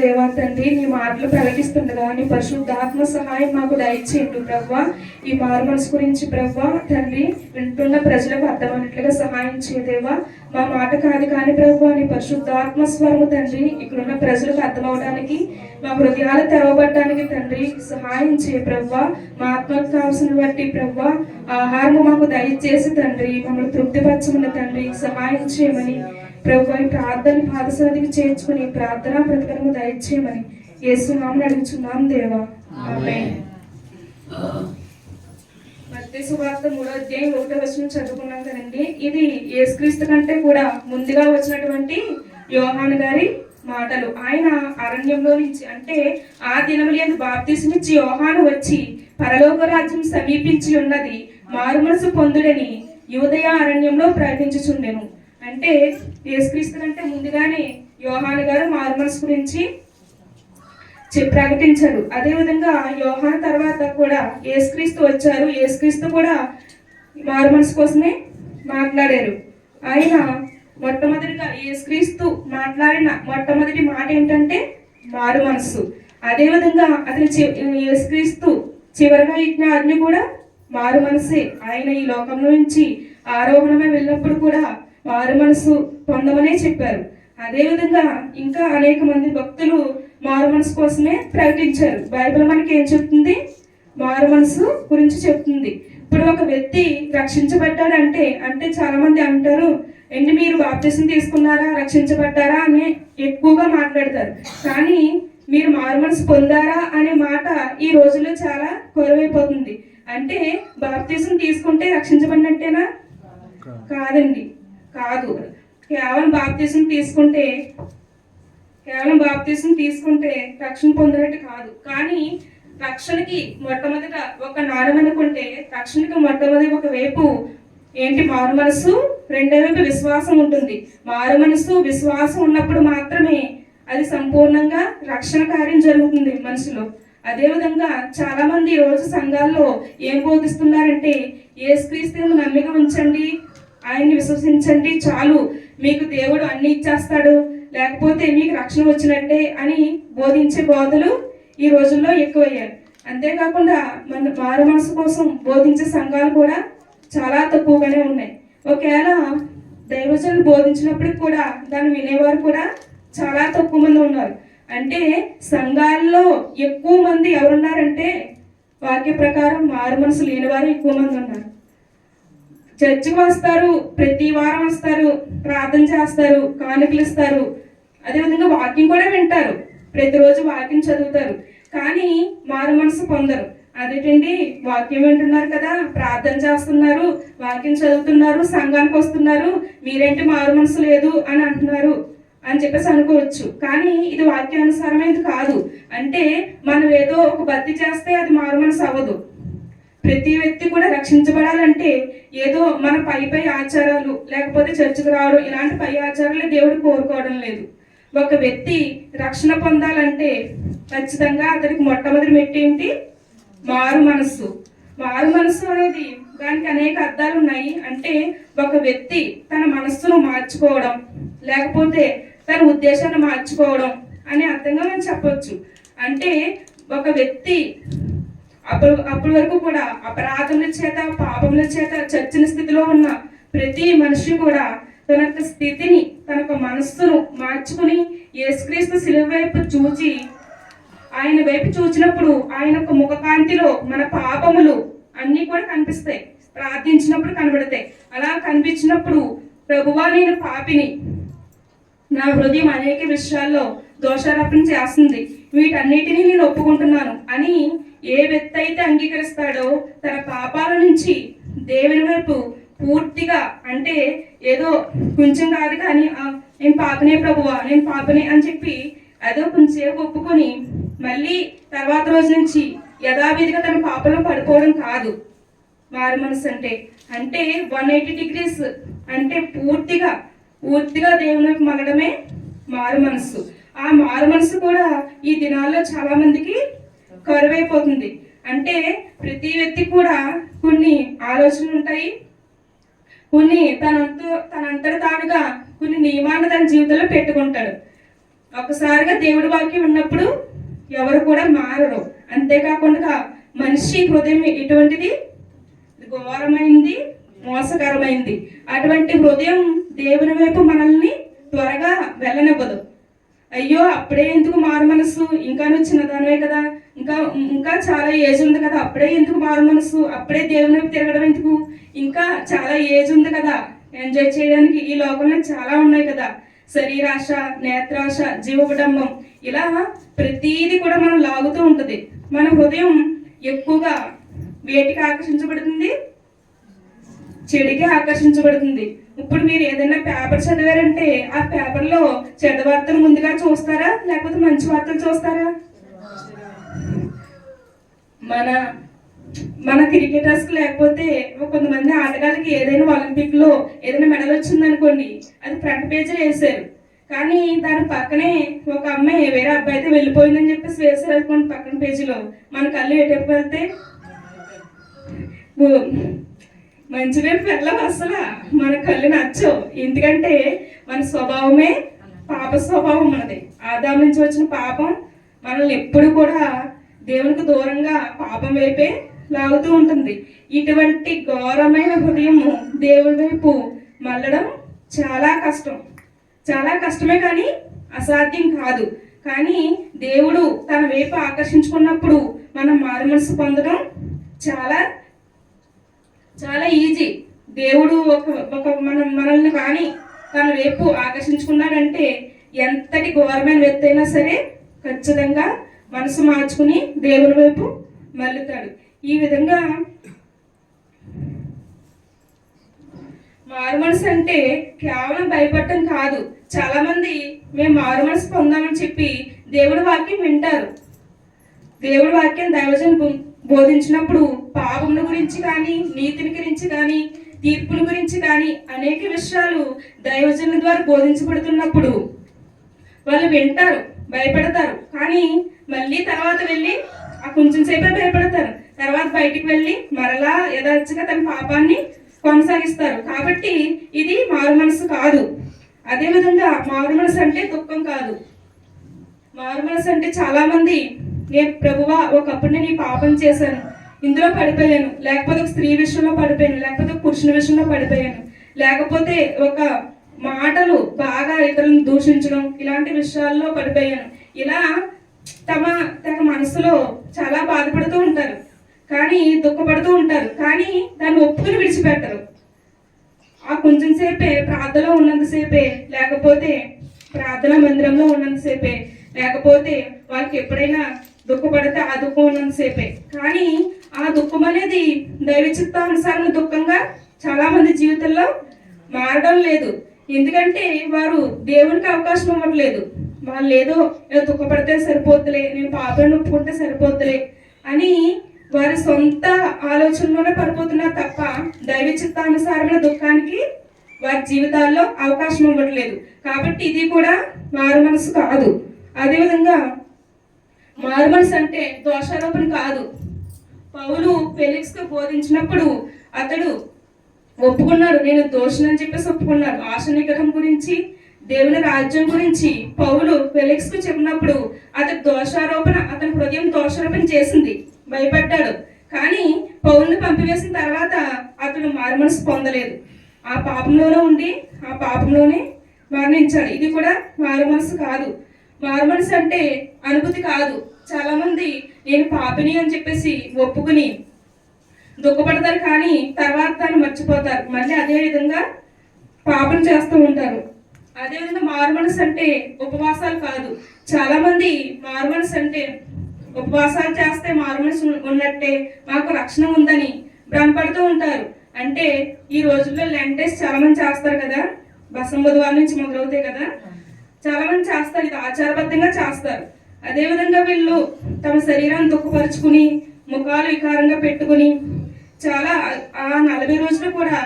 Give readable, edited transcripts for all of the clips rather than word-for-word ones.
దేవా తండ్రి, నీ మాటలు ప్రకటిస్తుండగా నీ పరిశుద్ధాత్మ సహాయం మాకు దయచేయండి ప్రభా. ఈ మారు మనసు గురించి ప్రభా తండ్రి వింటున్న ప్రజలకు అర్థమైనట్లుగా సహాయం చేయదేవా. మా మాట కాదు కానీ ప్రభా నీ పరిశుద్ధాత్మ స్వరము తండ్రి ఇక్కడున్న ప్రజలకు అర్థమవడానికి, మా హృదయాలు తెరవబడటానికి తండ్రి సహాయం చేయ ప్రభా. మా ఆత్మకు కావాల్సిన బట్టి ప్రభా ఆహారము మాకు దయచేసి తండ్రి మమ్మల్ని తృప్తిపరచమని తండ్రి సహాయం చేయమని ప్రభు ప్రార్థన పాదసన్నిధికి చేర్చుకుని ప్రార్థనా ప్రతిఫలము దయచేయమని యేసు నామమున అడుగుచున్నాం దేవా, ఆమేన్. మత్తయి సువార్త 3వ అధ్యాయం 1వ వచనం చదువుకున్నాం కదండి. ఇది యేసుక్రీస్తు కంటే కూడా ముందుగా వచ్చినటువంటి యోహాను గారి మాటలు. ఆయన అరణ్యంలో నుంచి, అంటే ఆ దినములందు బాప్తిసమిచ్చి యోహాను వచ్చి పరలోక రాజ్యం సమీపించి ఉన్నది, మారు మనసు పొందుడని యూదయ అరణ్యంలో ప్రకటించుచుండెను. అంటే యేసుక్రీస్తు కంటే ముందుగానే యోహాను గారు మారు మనసు గురించి ప్రకటించారు. అదేవిధంగా యోహాను తర్వాత కూడా యేసుక్రీస్తు వచ్చారు. యేసుక్రీస్తు కూడా మారు మనసు కోసమే మాట్లాడారు. ఆయన మొట్టమొదటిగా యేసుక్రీస్తు మాట్లాడిన మొట్టమొదటి మాట ఏంటంటే మారు మనసు. అదేవిధంగా అతని యేసుక్రీస్తు చివరిగా ఇచ్చిన ఆజ్ఞ కూడా మారు మనసే. ఆయన ఈ లోకంలో నుంచి ఆరోహణమై వెళ్ళినప్పుడు కూడా మారు మనసు పొందమనే చెప్పారు. అదేవిధంగా ఇంకా అనేక మంది భక్తులు మారు మనసు కోసమే ప్రకటించారు. బైబిల్ మనకి ఏం చెప్తుంది? మారు మనసు గురించి చెప్తుంది. ఇప్పుడు ఒక వ్యక్తి రక్షించబడ్డాడంటే, అంటే చాలా మంది అంటారు ఏంటి మీరు బాప్తిసం తీసుకున్నారా, రక్షించబడ్డారా అని ఎక్కువగా మాట్లాడతారు. కానీ మీరు మారు మనసు పొందారా అనే మాట ఈ రోజుల్లో చాలా కొరవైపోతుంది. అంటే బాప్తిసం తీసుకుంటే రక్షించబడినట్టేనా? కాదండి, కాదు. కేవలం బాప్తిసం తీసుకుంటే రక్షణ పొందినట్టు కాదు. కానీ రక్షణకి మొట్టమొదట ఒక నారం అనుకుంటే, రక్షణకి మొట్టమొదటి ఒక వైపు ఏంటి? మారు మనసు. రెండో వైపు విశ్వాసం ఉంటుంది. మారు మనసు విశ్వాసం ఉన్నప్పుడు మాత్రమే అది సంపూర్ణంగా రక్షణ కార్యం జరుగుతుంది మనసులో. అదేవిధంగా చాలా మంది ఈ రోజు సంఘాల్లో ఏం బోధిస్తున్నారంటే, యేసుక్రీస్తును నమ్మిక ఉంచండి, ఆయన్ని విశ్వసించండి, చాలు మీకు దేవుడు అన్ని ఇచ్చేస్తాడు, లేకపోతే మీకు రక్షణ వచ్చినట్టే అని బోధించే బోధలు ఈ రోజుల్లో ఎక్కువయ్యాయి. అంతేకాకుండా మన మారు మనసు కోసం బోధించే సంఘాలు కూడా చాలా తక్కువగానే ఉన్నాయి. ఒకవేళ దైవజనులు బోధించినప్పటికి కూడా దాన్ని వినేవారు కూడా చాలా తక్కువ మంది ఉన్నారు. అంటే సంఘాల్లో ఎక్కువ మంది ఎవరున్నారంటే వాక్య ప్రకారం మారు మనసు లేని వారు ఎక్కువ మంది ఉన్నారు. చర్చికి వస్తారు, ప్రతి వారం వస్తారు, ప్రార్థన చేస్తారు, కానుకలు ఇస్తారు, అదేవిధంగా వాక్యం కూడా వింటారు, ప్రతిరోజు వాక్యం చదువుతారు, కానీ మారు మనసు పొందరు. అదేంటండి, వాక్యం వింటున్నారు కదా, ప్రార్థన చేస్తున్నారు, వాక్యం చదువుతున్నారు, సంఘానికి వస్తున్నారు, మీరేంటి మారు మనసు లేదు అని అంటున్నారు అని చెప్పేసి అనుకోవచ్చు. కానీ ఇది వాక్యానుసారమైనది కాదు. అంటే మనం ఏదో ఒక భక్తి చేస్తే అది మారు మనసు అవ్వదు. ప్రతి వ్యక్తి కూడా రక్షించబడాలంటే ఏదో మన పై ఆచారాలు, లేకపోతే చర్చకు రావడం, ఇలాంటి పై ఆచారాలు దేవుడు కోరుకోవడం లేదు. ఒక వ్యక్తి రక్షణ పొందాలంటే ఖచ్చితంగా అతనికి మొట్టమొదటి మెట్టు ఏంటి? మారు మనస్సు. మారు మనస్సు అనేది దానికి అనేక అర్థాలు ఉన్నాయి. అంటే ఒక వ్యక్తి తన మనస్సును మార్చుకోవడం, లేకపోతే తన ఉద్దేశాన్ని మార్చుకోవడం అనే అర్థంగా మనం చెప్పవచ్చు. అంటే ఒక వ్యక్తి అప్పటి వరకు కూడా అపరాధముల చేత, పాపముల చేత చచ్చిన స్థితిలో ఉన్న ప్రతి మనిషి కూడా తన యొక్క స్థితిని, తన యొక్క మనస్సును మార్చుకుని యేసుక్రీస్తు శిలువ వైపు చూచి, ఆయన వైపు చూచినప్పుడు ఆయన యొక్క ముఖకాంతిలో మన పాపములు అన్నీ కూడా కనిపిస్తాయి. ప్రార్థించినప్పుడు కనబడతాయి. అలా కనిపించినప్పుడు ప్రభువా నేను పాపిని, నా హృదయం అనేక విషయాల్లో దోషారోపణ చేస్తుంది, వీటన్నిటినీ నేను ఒప్పుకుంటున్నాను అని ఏ వ్యక్తి అయితే అంగీకరిస్తాడో తన పాపాల నుంచి దేవుని వైపు పూర్తిగా, అంటే ఏదో కొంచెం కాదు కానీ నేను పాపనే ప్రభువా, నేను పాపనే అని చెప్పి అదో కొంచెంసేపు ఒప్పుకొని మళ్ళీ తర్వాత రోజు నుంచి యథావిధిగా తన పాపలో పడిపోవడం కాదు మారు మనసు అంటే. అంటే 180 degrees, అంటే పూర్తిగా దేవుని వైపు మగడమే మారు మనసు. ఆ మారు మనసు కూడా ఈ దినాల్లో చాలా మందికి కరువైపోతుంది. అంటే ప్రతి వ్యక్తి కూడా కొన్ని ఆలోచనలు ఉంటాయి, కొన్ని తనంతట తానుగా కొన్ని నియమాన్ని తన జీవితంలో పెట్టుకుంటాడు. ఒకసారిగా దేవుడి వాక్యం ఉన్నప్పుడు ఎవరు కూడా మారరు. అంతేకాకుండా మనిషి హృదయం ఎటువంటిది? ఘోరమైంది, మోసకరమైంది. అటువంటి హృదయం దేవుని వైపు మనల్ని త్వరగా వెళ్ళనివ్వదు. అయ్యో అప్పుడే ఎందుకు మారు మనసు, ఇంకా నువ్వు చిన్నదానివే కదా, ఇంకా ఇంకా చాలా ఏజ్ ఉంది కదా, అప్పుడే ఎందుకు మారు మనసు, అప్పుడే దేవుని వైపు తిరగడం ఎందుకు, ఇంకా చాలా ఏజ్ ఉంది కదా, ఎంజాయ్ చేయడానికి ఈ లోకంలో చాలా ఉన్నాయి కదా, శరీరాశ, నేత్రాశ, జీవకుటుంబం, ఇలా ప్రతీది కూడా మనం లాగుతూ ఉంటుంది. మన హృదయం ఎక్కువగా వేటికి ఆకర్షించబడుతుంది? చెడుకి ఆకర్షించబడుతుంది. ఇప్పుడు మీరు ఏదైనా పేపర్ చదివారంటే ఆ పేపర్లో చెడ్డ వార్తలు ముందుగా చూస్తారా, లేకపోతే మంచి వార్తలు చూస్తారా? మన మన క్రికెటర్స్కి లేకపోతే కొంతమంది ఆటగాళ్ళకి ఏదైనా ఒలింపిక్లో ఏదైనా మెడల్ వచ్చిందనుకోండి, అది ఫ్రంట్ పేజీలో వేసారు. కానీ దాని పక్కనే ఒక అమ్మాయి వేరే అబ్బాయితో వెళ్ళిపోయిందని చెప్పేసి వేసారు అనుకోండి పక్కన పేజీలో. మన కళ్ళు ఎటువైపు వెళ్తే మంచి వైపు వెళ్ళవు. అసలు మన కళ్ళు నచ్చవు. ఎందుకంటే మన స్వభావమే పాప స్వభావం. మనది ఆదాము నుంచి వచ్చిన పాపం మనల్ని ఎప్పుడు కూడా దేవునికి దూరంగా పాపం వైపే లాగుతూ ఉంటుంది. ఇటువంటి ఘోరమైన హృదయము దేవుడి వైపు మళ్ళడం చాలా కష్టం. చాలా కష్టమే, కానీ అసాధ్యం కాదు. కానీ దేవుడు తన వైపు ఆకర్షించుకున్నప్పుడు మనం మారు మనసు పొందడం చాలా చాలా ఈజీ. దేవుడు ఒక మనల్ని కానీ తన వైపు ఆకర్షించుకున్నాడంటే ఎంతటి ఘోరమైన వ్యక్తి అయినా సరే ఖచ్చితంగా మనసు మార్చుకుని దేవుని వైపు మళ్ళుతాడు. ఈ విధంగా మారు మనసు అంటే కేవలం భయపడటం కాదు. చాలా మంది మేము మారు మనసు పొందామని చెప్పి దేవుడి వాక్యం వింటారు. దేవుడి వాక్యం దైవజన్ బోధించినప్పుడు పాపముల గురించి కానీ, నీతిని గురించి కానీ, తీర్పుల గురించి కానీ అనేక విషయాలు దైవజనుల ద్వారా బోధించబడుతున్నప్పుడు వాళ్ళు వింటారు, భయపడతారు. కానీ మళ్ళీ తర్వాత వెళ్ళి ఆ కొంచెం సేపే భయపడతారు. తర్వాత బయటికి వెళ్ళి మరలా యథార్థంగా తన పాపాన్ని కొనసాగిస్తారు. కాబట్టి ఇది మారు మనసు కాదు. అదేవిధంగా మారు మనసు అంటే దుఃఖం కాదు. మారు మనసు అంటే చాలా మంది నేను ప్రభువా ఒకప్పుడు నేను ఈ పాపం చేశాను, ఇందులో పడిపోయాను, లేకపోతే ఒక స్త్రీ విషయంలో పడిపోయాను, లేకపోతే ఒక పురుషుని విషయంలో పడిపోయాను, లేకపోతే ఒక మాటలు బాగా ఇతరులను దూషించడం, ఇలాంటి విషయాల్లో పడిపోయాను. ఇలా తమ మనసులో చాలా బాధపడుతూ ఉంటారు, కానీ దుఃఖపడుతూ ఉంటారు. కానీ దాన్ని ఒప్పుకుని విడిచిపెట్టరు. ఆ కొంచెం సేపే ప్రార్థనలో ఉన్నంతసేపే, లేకపోతే ప్రార్థనా మందిరంలో ఉన్నంతసేపే, లేకపోతే వాళ్ళకి ఎప్పుడైనా దుఃఖపడితే ఆ దుఃఖం ఉన్నంతసేపే. కానీ ఆ దుఃఖం అనేది దైవ చిత్తానుసారమైన దుఃఖంగా చాలా మంది జీవితంలో మారడం లేదు. ఎందుకంటే వారు దేవునికి అవకాశం ఇవ్వట్లేదు. వాళ్ళు ఏదో దుఃఖపడితే సరిపోతులే, నేను పాపాన్ని ఒప్పుకుంటే సరిపోతులే అని వారి సొంత ఆలోచనలోనే పడిపోతున్నారు తప్ప దైవ చిత్తానుసారమైన దుఃఖానికి వారి జీవితాల్లో అవకాశం ఇవ్వట్లేదు. కాబట్టి ఇది కూడా మారు మనసు కాదు. అదేవిధంగా మారు మనసు అంటే దోషారోపణ కాదు. పౌలు ఫెలిక్స్కు బోధించినప్పుడు అతడు ఒప్పుకున్నాడు, నేను దోషినని చెప్పేసి ఒప్పుకున్నాడు. ఆశ నిగ్రహం గురించి, దేవుని రాజ్యం గురించి పౌలు ఫెలిక్స్కు చెప్పినప్పుడు అతడు అతని హృదయం దోషారోపణ చేసింది, భయపడ్డాడు. కానీ పౌలుని పంపివేసిన తర్వాత అతడు మారు మనసు పొందలేదు. ఆ పాపంలోనే ఉండి ఆ పాపంలోనే మరణించాడు. ఇది కూడా మారు మనసు కాదు. మారు మనసు అంటే అనుభూతి కాదు. చాలా మంది నేను పాపిని అని చెప్పేసి ఒప్పుకుని దుఃఖపడతారు, కానీ తర్వాత దాన్ని మర్చిపోతారు, మళ్ళీ అదే విధంగా పాపం చేస్తూ ఉంటారు. అదేవిధంగా మారు మనసు అంటే ఉపవాసాలు కాదు. చాలా మంది మారు మనసు అంటే ఉపవాసాలు చేస్తే మారు మనసు ఉన్నట్టే, మాకు రక్షణ ఉందని భ్రమపడుతూ ఉంటారు. అంటే ఈ రోజుల్లో లెంటేస్ చాలా మంది చేస్తారు కదా, బసం బుధవారం నుంచి మొదలవుతాయి కదా, చాలా మంది చేస్తారు. ఇది ఆచారబద్ధంగా చేస్తారు. అదేవిధంగా వీళ్ళు తమ శరీరాన్ని దుఃఖపరుచుకుని ముఖాలు వికారంగా పెట్టుకుని చాలా ఆ 40 రోజులు కూడా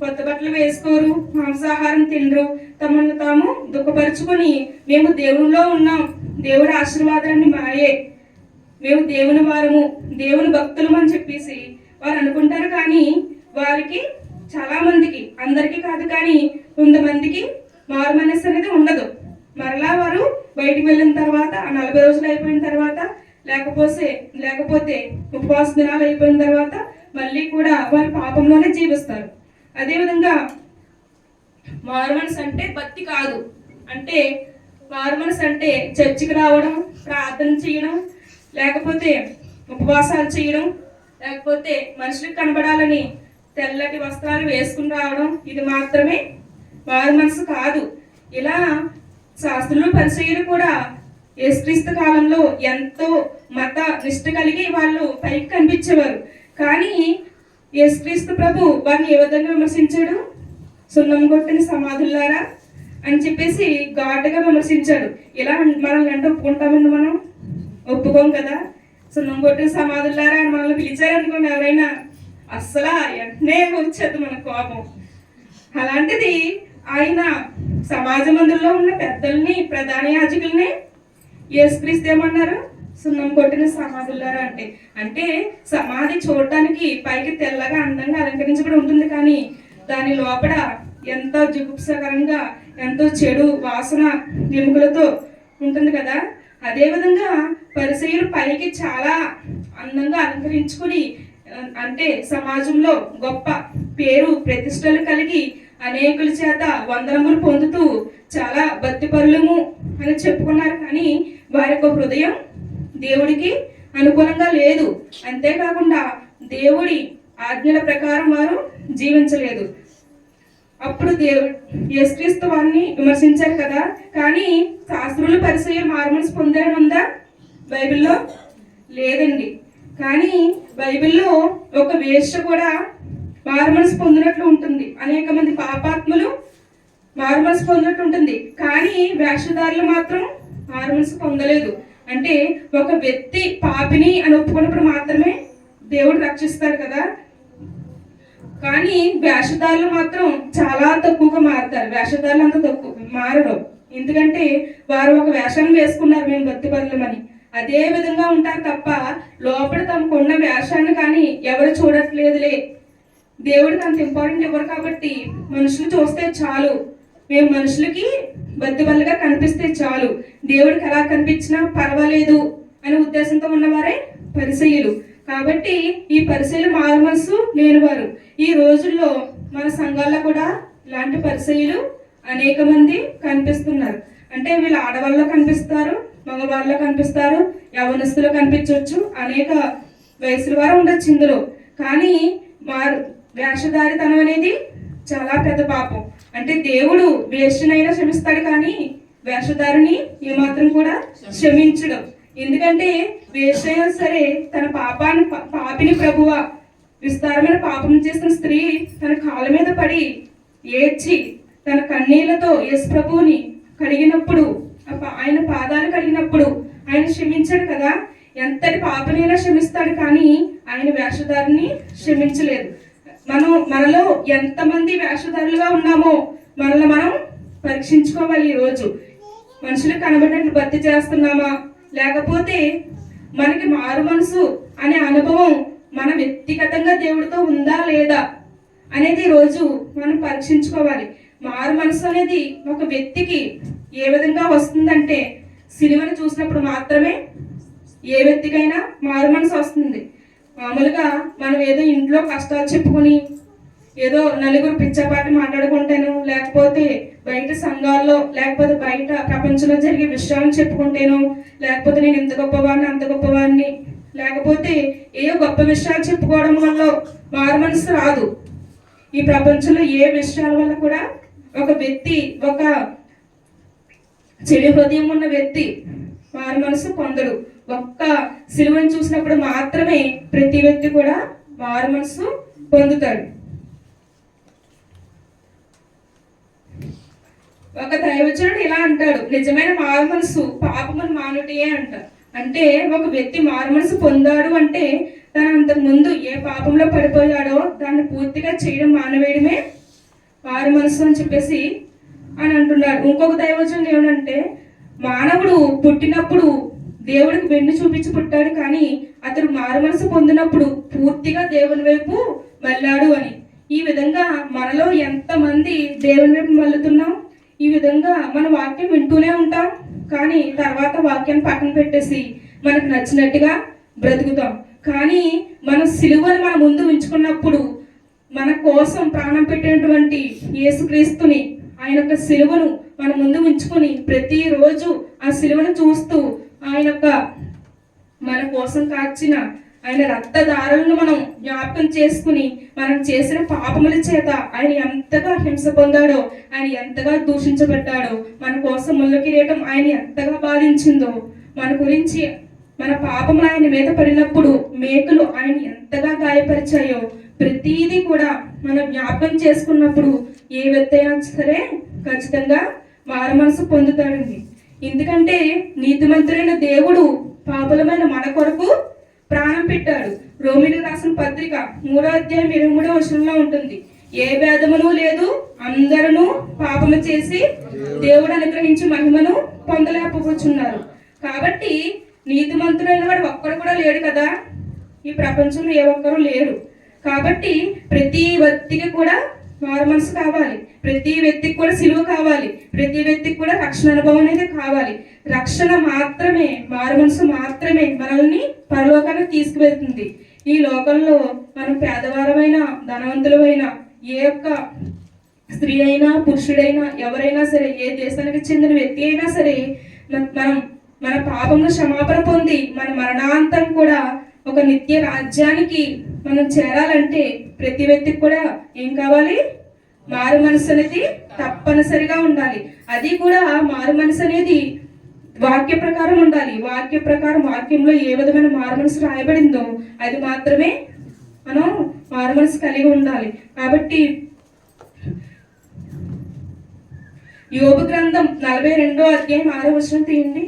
కొత్త బట్టలు వేసుకోరు, మాంసాహారం తినరు, తమను తాము దుఃఖపరుచుకొని మేము దేవునిలో ఉన్నాం, దేవుడి ఆశీర్వాదాన్ని మాయే, మేము దేవుని వారము, దేవుని భక్తులం అని చెప్పేసి వారు అనుకుంటారు. కానీ వారికి చాలా మందికి, అందరికీ కాదు కానీ కొంతమందికి మారు మనస్సు అనేది ఉండదు. మరలా వారు బయటికి వెళ్ళిన తర్వాత ఆ 40 రోజులు అయిపోయిన తర్వాత లేకపోతే ఉపవాస దినాలు అయిపోయిన తర్వాత మళ్ళీ కూడా వాళ్ళు పాపంలోనే జీవిస్తారు. అదేవిధంగా మారుమనసు అంటే భక్తి కాదు. అంటే మారుమనసు అంటే చర్చికి రావడం, ప్రార్థన చేయడం, లేకపోతే ఉపవాసాలు చేయడం, లేకపోతే మనుషులకు కనబడాలని తెల్లటి వస్త్రాలు వేసుకుని రావడం, ఇది మాత్రమే మారుమనసు కాదు. ఇలా శాస్త్రులు పరిచయులు కూడా యేసుక్రీస్తు కాలంలో ఎంతో మత నిష్ఠ కలిగి వాళ్ళు పైకి కనిపించేవారు. కానీ యేసుక్రీస్తు ప్రభు వారిని ఏ విధంగా విమర్శించాడు? సున్నం కొట్టిన సమాధులారా అని చెప్పేసి ఘాటుగా విమర్శించాడు. ఇలా మనల్ని అంటే ఒప్పుకుంటామండి? మనం ఒప్పుకోం కదా. సున్నం కొట్టిన సమాధులారా అని మనల్ని పిలిచారనుకోండి ఎవరైనా, అస్సలు వెంటనే వచ్చేది మన కోపం. అలాంటిది ఆయన సమాజ మందిరంలో ఉన్న పెద్దల్ని, ప్రధాన యాజకుల్ని యేసుక్రీస్తు ఏమన్నారు? సున్నం కొట్టిన సమాధులారా అంటే సమాధి చూడటానికి పైకి తెల్లగా అందంగా అలంకరించబడి ఉంటుంది, కానీ దాని లోపల ఎంతో జుగుప్సకరంగా ఎంతో చెడు వాసన ఎముకలతో ఉంటుంది కదా. అదేవిధంగా పరిసయ్యులు పైకి చాలా అందంగా అలంకరించుకుని అంటే సమాజంలో గొప్ప పేరు ప్రతిష్టలు కలిగి అనేకుల చేత వందనములు పొందుతూ చాలా భక్తిపరులము అని చెప్పుకున్నారు. కానీ వారి యొక్క హృదయం దేవుడికి అనుకూలంగా లేదు. అంతేకాకుండా దేవుడి ఆజ్ఞల ప్రకారం వారు జీవించలేదు. అప్పుడు యేసుక్రీస్తు వారిని విమర్శించారు కదా. కానీ శాస్త్రులు పరిచయం మారుమనసు పొందారని ఉందా బైబిల్లో? లేదండి. కానీ బైబిల్లో ఒక వేశ్య కూడా మారుమనసు పొందినట్లు ఉంటుంది. అనేక మంది పాపాత్ములు మారుమనసు పొందినట్టు ఉంటుంది. కానీ వేషధారులు మాత్రం మారుమనసు పొందలేదు. అంటే ఒక వ్యక్తి పాపిని అని ఒప్పుకున్నప్పుడు మాత్రమే దేవుడు రక్షిస్తాడు కదా. కానీ వేషధారులు మాత్రం చాలా తక్కువగా మారుతారు. వేషధారులు అంత తక్కువ మారరు. ఎందుకంటే వారు ఒక వేషాన్ని వేసుకున్నారు, మేము భక్తిపరులమని. అదే విధంగా ఉంటారు తప్ప లోపల తమకున్న వేషాన్ని కానీ ఎవరు చూడట్లేదులే. దేవుడికి అంత ఇంపార్టెంట్ ఇవ్వరు కాబట్టి మనుషులు చూస్తే చాలు, మేము మనుషులకి భక్తిపరులుగా కనిపిస్తే చాలు, దేవుడికి ఎలా కనిపించినా పర్వాలేదు అనే ఉద్దేశంతో ఉన్నవారే పరిసయ్యులు. కాబట్టి ఈ పరిసయ్యులు మారుమనసు లేనివారు. ఈ రోజుల్లో మన సంఘాల్లో కూడా ఇలాంటి పరిసయ్యులు అనేక మంది కనిపిస్తున్నారు. అంటే వీళ్ళు ఆడవాళ్ళలో కనిపిస్తారు, మగవాళ్ళలో కనిపిస్తారు, యవనస్తులు కనిపించవచ్చు, అనేక వయసుల వారు ఉండొచ్చు ఇందులో. కానీ వేషధారితనం అనేది చాలా పెద్ద పాపం. అంటే దేవుడు వేషనైనా క్షమిస్తాడు, కానీ వేషధారిని ఏమాత్రం కూడా క్షమించడం. ఎందుకంటే వేషైనా సరే తన పాపిని ప్రభువ, విస్తారమైన పాపం చేసిన స్త్రీ తన కాళ్ళ మీద పడి ఏడ్చి తన కన్నీళ్లతో యేసు ప్రభువుని కడిగినప్పుడు, ఆయన పాదాలు కడిగినప్పుడు ఆయన క్షమించాడు కదా. ఎంతటి పాపనైనా క్షమిస్తాడు, కానీ ఆయన వేషధారిని క్షమించలేదు. మనలో ఎంతమంది వేషధారులుగా ఉన్నామో మనల్ని మనం పరీక్షించుకోవాలి. ఈరోజు మనుషులకు కనబడినట్లు భక్తి చేస్తున్నామా, లేకపోతే మనకి మారు మనసు అనే అనుభవం మన వ్యక్తిగతంగా దేవుడితో ఉందా లేదా అనేది రోజు మనం పరీక్షించుకోవాలి. మారు మనసు అనేది ఒక వ్యక్తికి ఏ విధంగా వస్తుందంటే సినిమాను చూసినప్పుడు మాత్రమే ఏ వ్యక్తికైనా మారు మనసు వస్తుంది. మామూలుగా మనం ఏదో ఇంట్లో కష్టాలు చెప్పుకొని ఏదో నలుగురు పిచ్చపాటి మాట్లాడుకుంటేను, లేకపోతే బయట సంఘాల్లో, లేకపోతే బయట ప్రపంచంలో జరిగే విషయాలను చెప్పుకుంటేను, లేకపోతే నేను ఇంత గొప్పవాడిని అంత గొప్పవాడిని, లేకపోతే ఏ గొప్ప విషయాలు చెప్పుకోవడం వల్ల మారు మనసు రాదు. ఈ ప్రపంచంలో ఏ విషయాల వల్ల కూడా ఒక వ్యక్తి, ఒక చెడు హృదయం ఉన్న వ్యక్తి మారు మనసు పొందడు. ఒక్క సిలువను చూసినప్పుడు మాత్రమే ప్రతి వ్యక్తి కూడా మారు మనసు పొందుతాడు. ఒక దైవజనుడు ఇలా అంటాడు, నిజమైన మారు మనసు పాపమును మానుటే అంటారు. అంటే ఒక వ్యక్తి మారు మనసు పొందాడు అంటే తను అంతకు ముందు ఏ పాపంలో పడిపోయాడో దాన్ని పూర్తిగా చేయడం మానవేయడమే మారు మనసు అని చెప్పేసి అని అంటున్నాడు. ఇంకొక దైవజనుడు ఏమంటే, మానవుడు పుట్టినప్పుడు దేవుడికి వెన్ను చూపించి పుట్టాడు, కానీ అతడు మారు మనసు పొందినప్పుడు పూర్తిగా దేవుని వైపు మళ్ళాడు అని. ఈ విధంగా మనలో ఎంతమంది దేవుని వైపు మళ్ళుతున్నాం? ఈ విధంగా మన వాక్యం వింటూనే ఉంటాం, కానీ తర్వాత వాక్యాన్ని పక్కన పెట్టేసి మనకు నచ్చినట్టుగా బ్రతుకుతాం. కానీ మన సిలువను మన ముందు ఉంచుకున్నప్పుడు మన కోసం ప్రాణం పెట్టినటువంటి యేసుక్రీస్తుని, ఆయన యొక్క సిలువను మన ముందు ఉంచుకొని ప్రతిరోజు ఆ సిలువను చూస్తూ మన కోసం కాచిన ఆయన రక్తధారలను మనం జ్ఞాపకం చేసుకుని మనం చేసిన పాపముల చేత ఆయన ఎంతగా హింస పొందాడో, ఆయన ఎంతగా దూషించబడ్డాడో, మన కోసం ముళ్ళ కిరీటం ఆయన ఎంతగా బాధించిందో, మన గురించి మన పాపములు ఆయన మీద పడినప్పుడు మేకులు ఆయన ఎంతగా గాయపరిచాయో ప్రతిదీ కూడా మనం జ్ఞాపకం చేసుకున్నప్పుడు ఏ వ్యక్తి అయినా సరే ఖచ్చితంగా మారు మనసు పొందుతాడండి. ఎందుకంటే నీతిమంతుడైన దేవుడు పాపులమైన మన కొరకు ప్రాణం పెట్టాడు. రోమిలకు రాసిన పత్రిక 3వ అధ్యాయం 23వ వచనంలో ఉంటుంది, ఏ భేదమును లేదు, అందరూ పాపము చేసి దేవుడు అనుగ్రహించి మహిమను పొందలేకపోతున్నారు. కాబట్టి నీతిమంతుడైన వాడు ఒక్కడు కూడా లేడు కదా, ఈ ప్రపంచంలో ఏ ఒక్కరు లేరు. కాబట్టి ప్రతి వ్యక్తికి కూడా మారు మనసు కావాలి, ప్రతి వ్యక్తికి కూడా సిలువ కావాలి, ప్రతి వ్యక్తికి కూడా రక్షణ అనుభవం అనేది కావాలి. రక్షణ మాత్రమే, మారు మనసు మాత్రమే మనల్ని పరలోకానికి తీసుకువెళ్తుంది. ఈ లోకంలో మనం పేదవారమైన ధనవంతులమైన ఏ ఒక్క స్త్రీ అయినా పురుషుడైనా ఎవరైనా సరే, ఏ దేశానికి చెందిన వ్యక్తి అయినా సరే మనం మన పాపంలో క్షమాపణ పొంది మన మరణాంతం కూడా ఒక నిత్య రాజ్యానికి మనం చేరాలంటే ప్రతి వ్యక్తికి కూడా ఏం కావాలి? మారు మనసు అనేది తప్పనిసరిగా ఉండాలి. అది కూడా మారు మనసు అనేది వాక్య ప్రకారం ఉండాలి. వాక్య ప్రకారం వాక్యంలో ఏ విధమైన మారు మనసు రాయబడిందో అది మాత్రమే మనం మారు మనసు కలిగి ఉండాలి. కాబట్టి యోబు గ్రంథం 42వ అధ్యాయం 6వ వచనం తీయండి.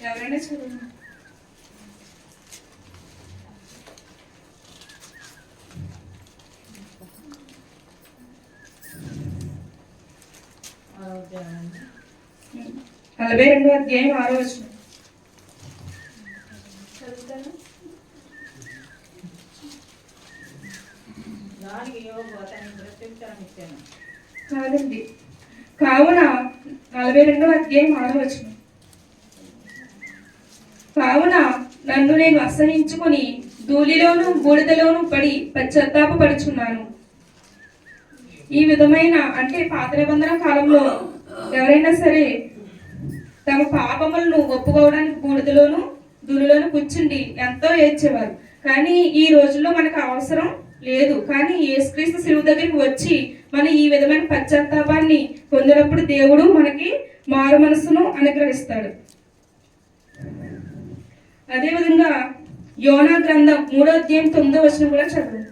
ఎవరైనా చదువు. నలభై 42వ అధ్యాయం 6వ వచనం చదువుతాను. కాదండి, కావున 42వ అధ్యాయం 6వ వచనం, కావున నన్ను నేను అసహించుకుని ధూళిలోను బూడిదలోను పడి పశ్చాత్తాపపడుచున్నాను. ఈ విధమైన అంటే పాత నిబంధన కాలంలో ఎవరైనా సరే తమ పాపములను ఒప్పుకోవడానికి బూడిదలోను ధూళిలోను కూర్చుండి ఎంతో ఏడ్చేవారు. కానీ ఈ రోజుల్లో మనకు అవసరం లేదు. కానీ యేసుక్రీస్తు సిలువ దగ్గరికి వచ్చి మనం ఈ విధమైన పశ్చాత్తాపాన్ని పొందినప్పుడు దేవుడు మనకి మారు మనసును అనుగ్రహిస్తాడు. అదేవిధంగా యోనా గ్రంథం 3వ అధ్యాయం 9వ వచనం కూడా చదువు.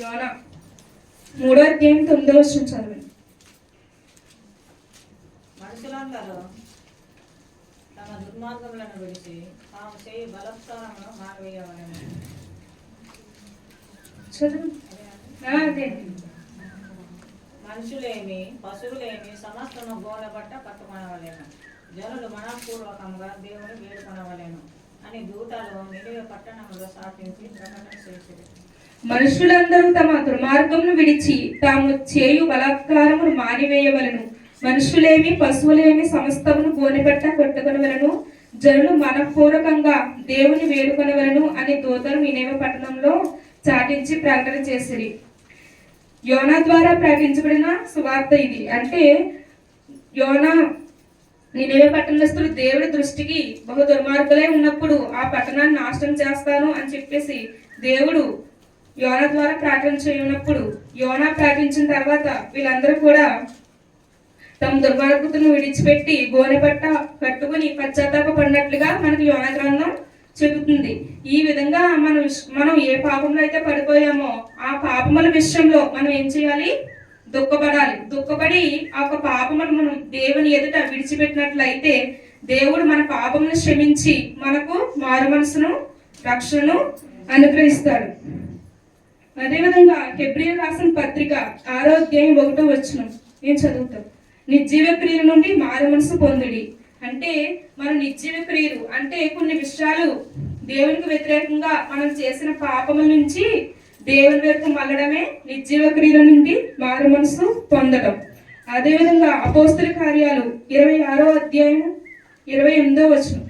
యోనా 3వ అధ్యాయం 9వ వచనం చదవండి. మనుషులందరూ తమ దుర్మార్గములను విడిచి తాము చేయి బలత్కారమును మానవేయవలెను. మనుషులేమి పశువులేమి సమస్తము గోనె బట్ట కట్టుకొనవలెను. జనులు మనపూర్వకంగా దేవుని వేడుకొనవలెను అని దూతలు నిలువ పట్టణంలో సాటించి ప్రకటన చేసిరి. మనుషులందరూ తమ దుర్మార్గమును విడిచి తాము చేయు బలాత్కారమును మానివేయవలను. మనుషులేమి పశువులేమి సమస్తమును గోనెబట్ట కొట్టుకొనవలను. జనులు మనపూర్వకంగా దేవుని వేడుకొనవలను అని దూతలు నినేవ పట్టణంలో చాటించి ప్రకటన చేసిరి. యోనా ద్వారా ప్రకటించబడిన సువార్త ఇది. అంటే యోనా నినేవ పట్టణస్తులు దేవుడి దృష్టికి బహు దుర్మార్గులై ఉన్నప్పుడు ఆ పట్టణాన్ని నాశనం చేస్తాను అని చెప్పేసి దేవుడు యోనా ద్వారా ప్రకటన చేయనప్పుడు యోనా ప్రకటించిన తర్వాత వీళ్ళందరూ కూడా తమ దుర్మార్గతను విడిచిపెట్టి గోనెపట్ట కట్టుకుని పశ్చాత్తాప పడినట్లుగా మనకు యోనా గ్రంథం చెబుతుంది. ఈ విధంగా మనం ఏ పాపంలో అయితే పడిపోయామో ఆ పాపముల విషయంలో మనం ఏం చేయాలి? దుఃఖపడాలి. దుఃఖపడి ఆ పాపమును మనం దేవుని ఎదుట విడిచిపెట్టినట్లయితే దేవుడు మన పాపమును క్షమించి మనకు మారు మనసును రక్షణను అనుగ్రహిస్తాడు. అదేవిధంగా హెబ్రీయులకు రాసిన పత్రిక 6వ అధ్యాయం 1వ వచనం నేను చదువుతాం. నిర్జీవ క్రియల నుండి మారు మనసు పొందుడి. అంటే మన నిర్జీవ క్రియలు అంటే కొన్ని విషయాలు దేవునికి వ్యతిరేకంగా మనం చేసిన పాపముల నుంచి దేవుని వైపు మళ్ళడమే నిర్జీవ క్రియల నుండి మారు మనసు పొందడం. అదేవిధంగా అపోస్తల కార్యాలు 26వ అధ్యాయం 28వ వచనం.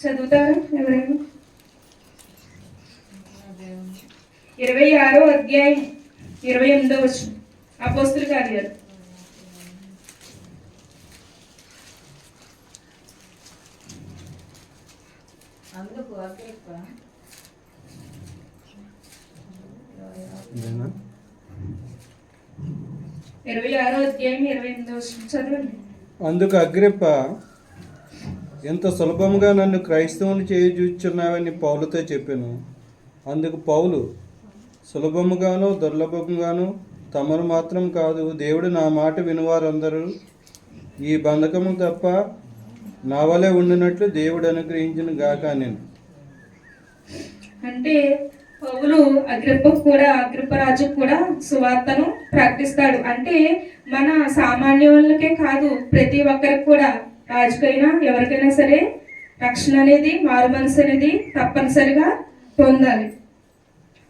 చదువుతారా ఎవరైనా? 26వ అధ్యాయం 28వ వచనం అపోస్తల కార్యాలు. అందుకు అగ్రిప్ప 26వ అధ్యాయం 28వ వచనం చదవండి. అందుకు అగ్రిప్ప, ఎంత సులభంగా నన్ను క్రైస్తవుని చేయుచున్నావని పౌలుతో చెప్పాను. అందుకు పౌలు, సులభముగాను దుర్లభంగాను తమరు మాత్రం కాదు, దేవుడు నా మాట వినువారందరూ ఈ బంధకము తప్ప నా వలె ఉండినట్లు దేవుడు అనుగ్రహించిన గాక నేను. అంటే పౌలు అగ్రిప్పరాజు కూడా సువార్తను ప్రకటిస్తాడు. అంటే మన సామాన్యులకే కాదు, ప్రతి ఒక్కరికి కూడా, రాజుకైనా ఎవరికైనా సరే రక్షణ అనేది, మారు మనసు అనేది తప్పనిసరిగా పొందాలి.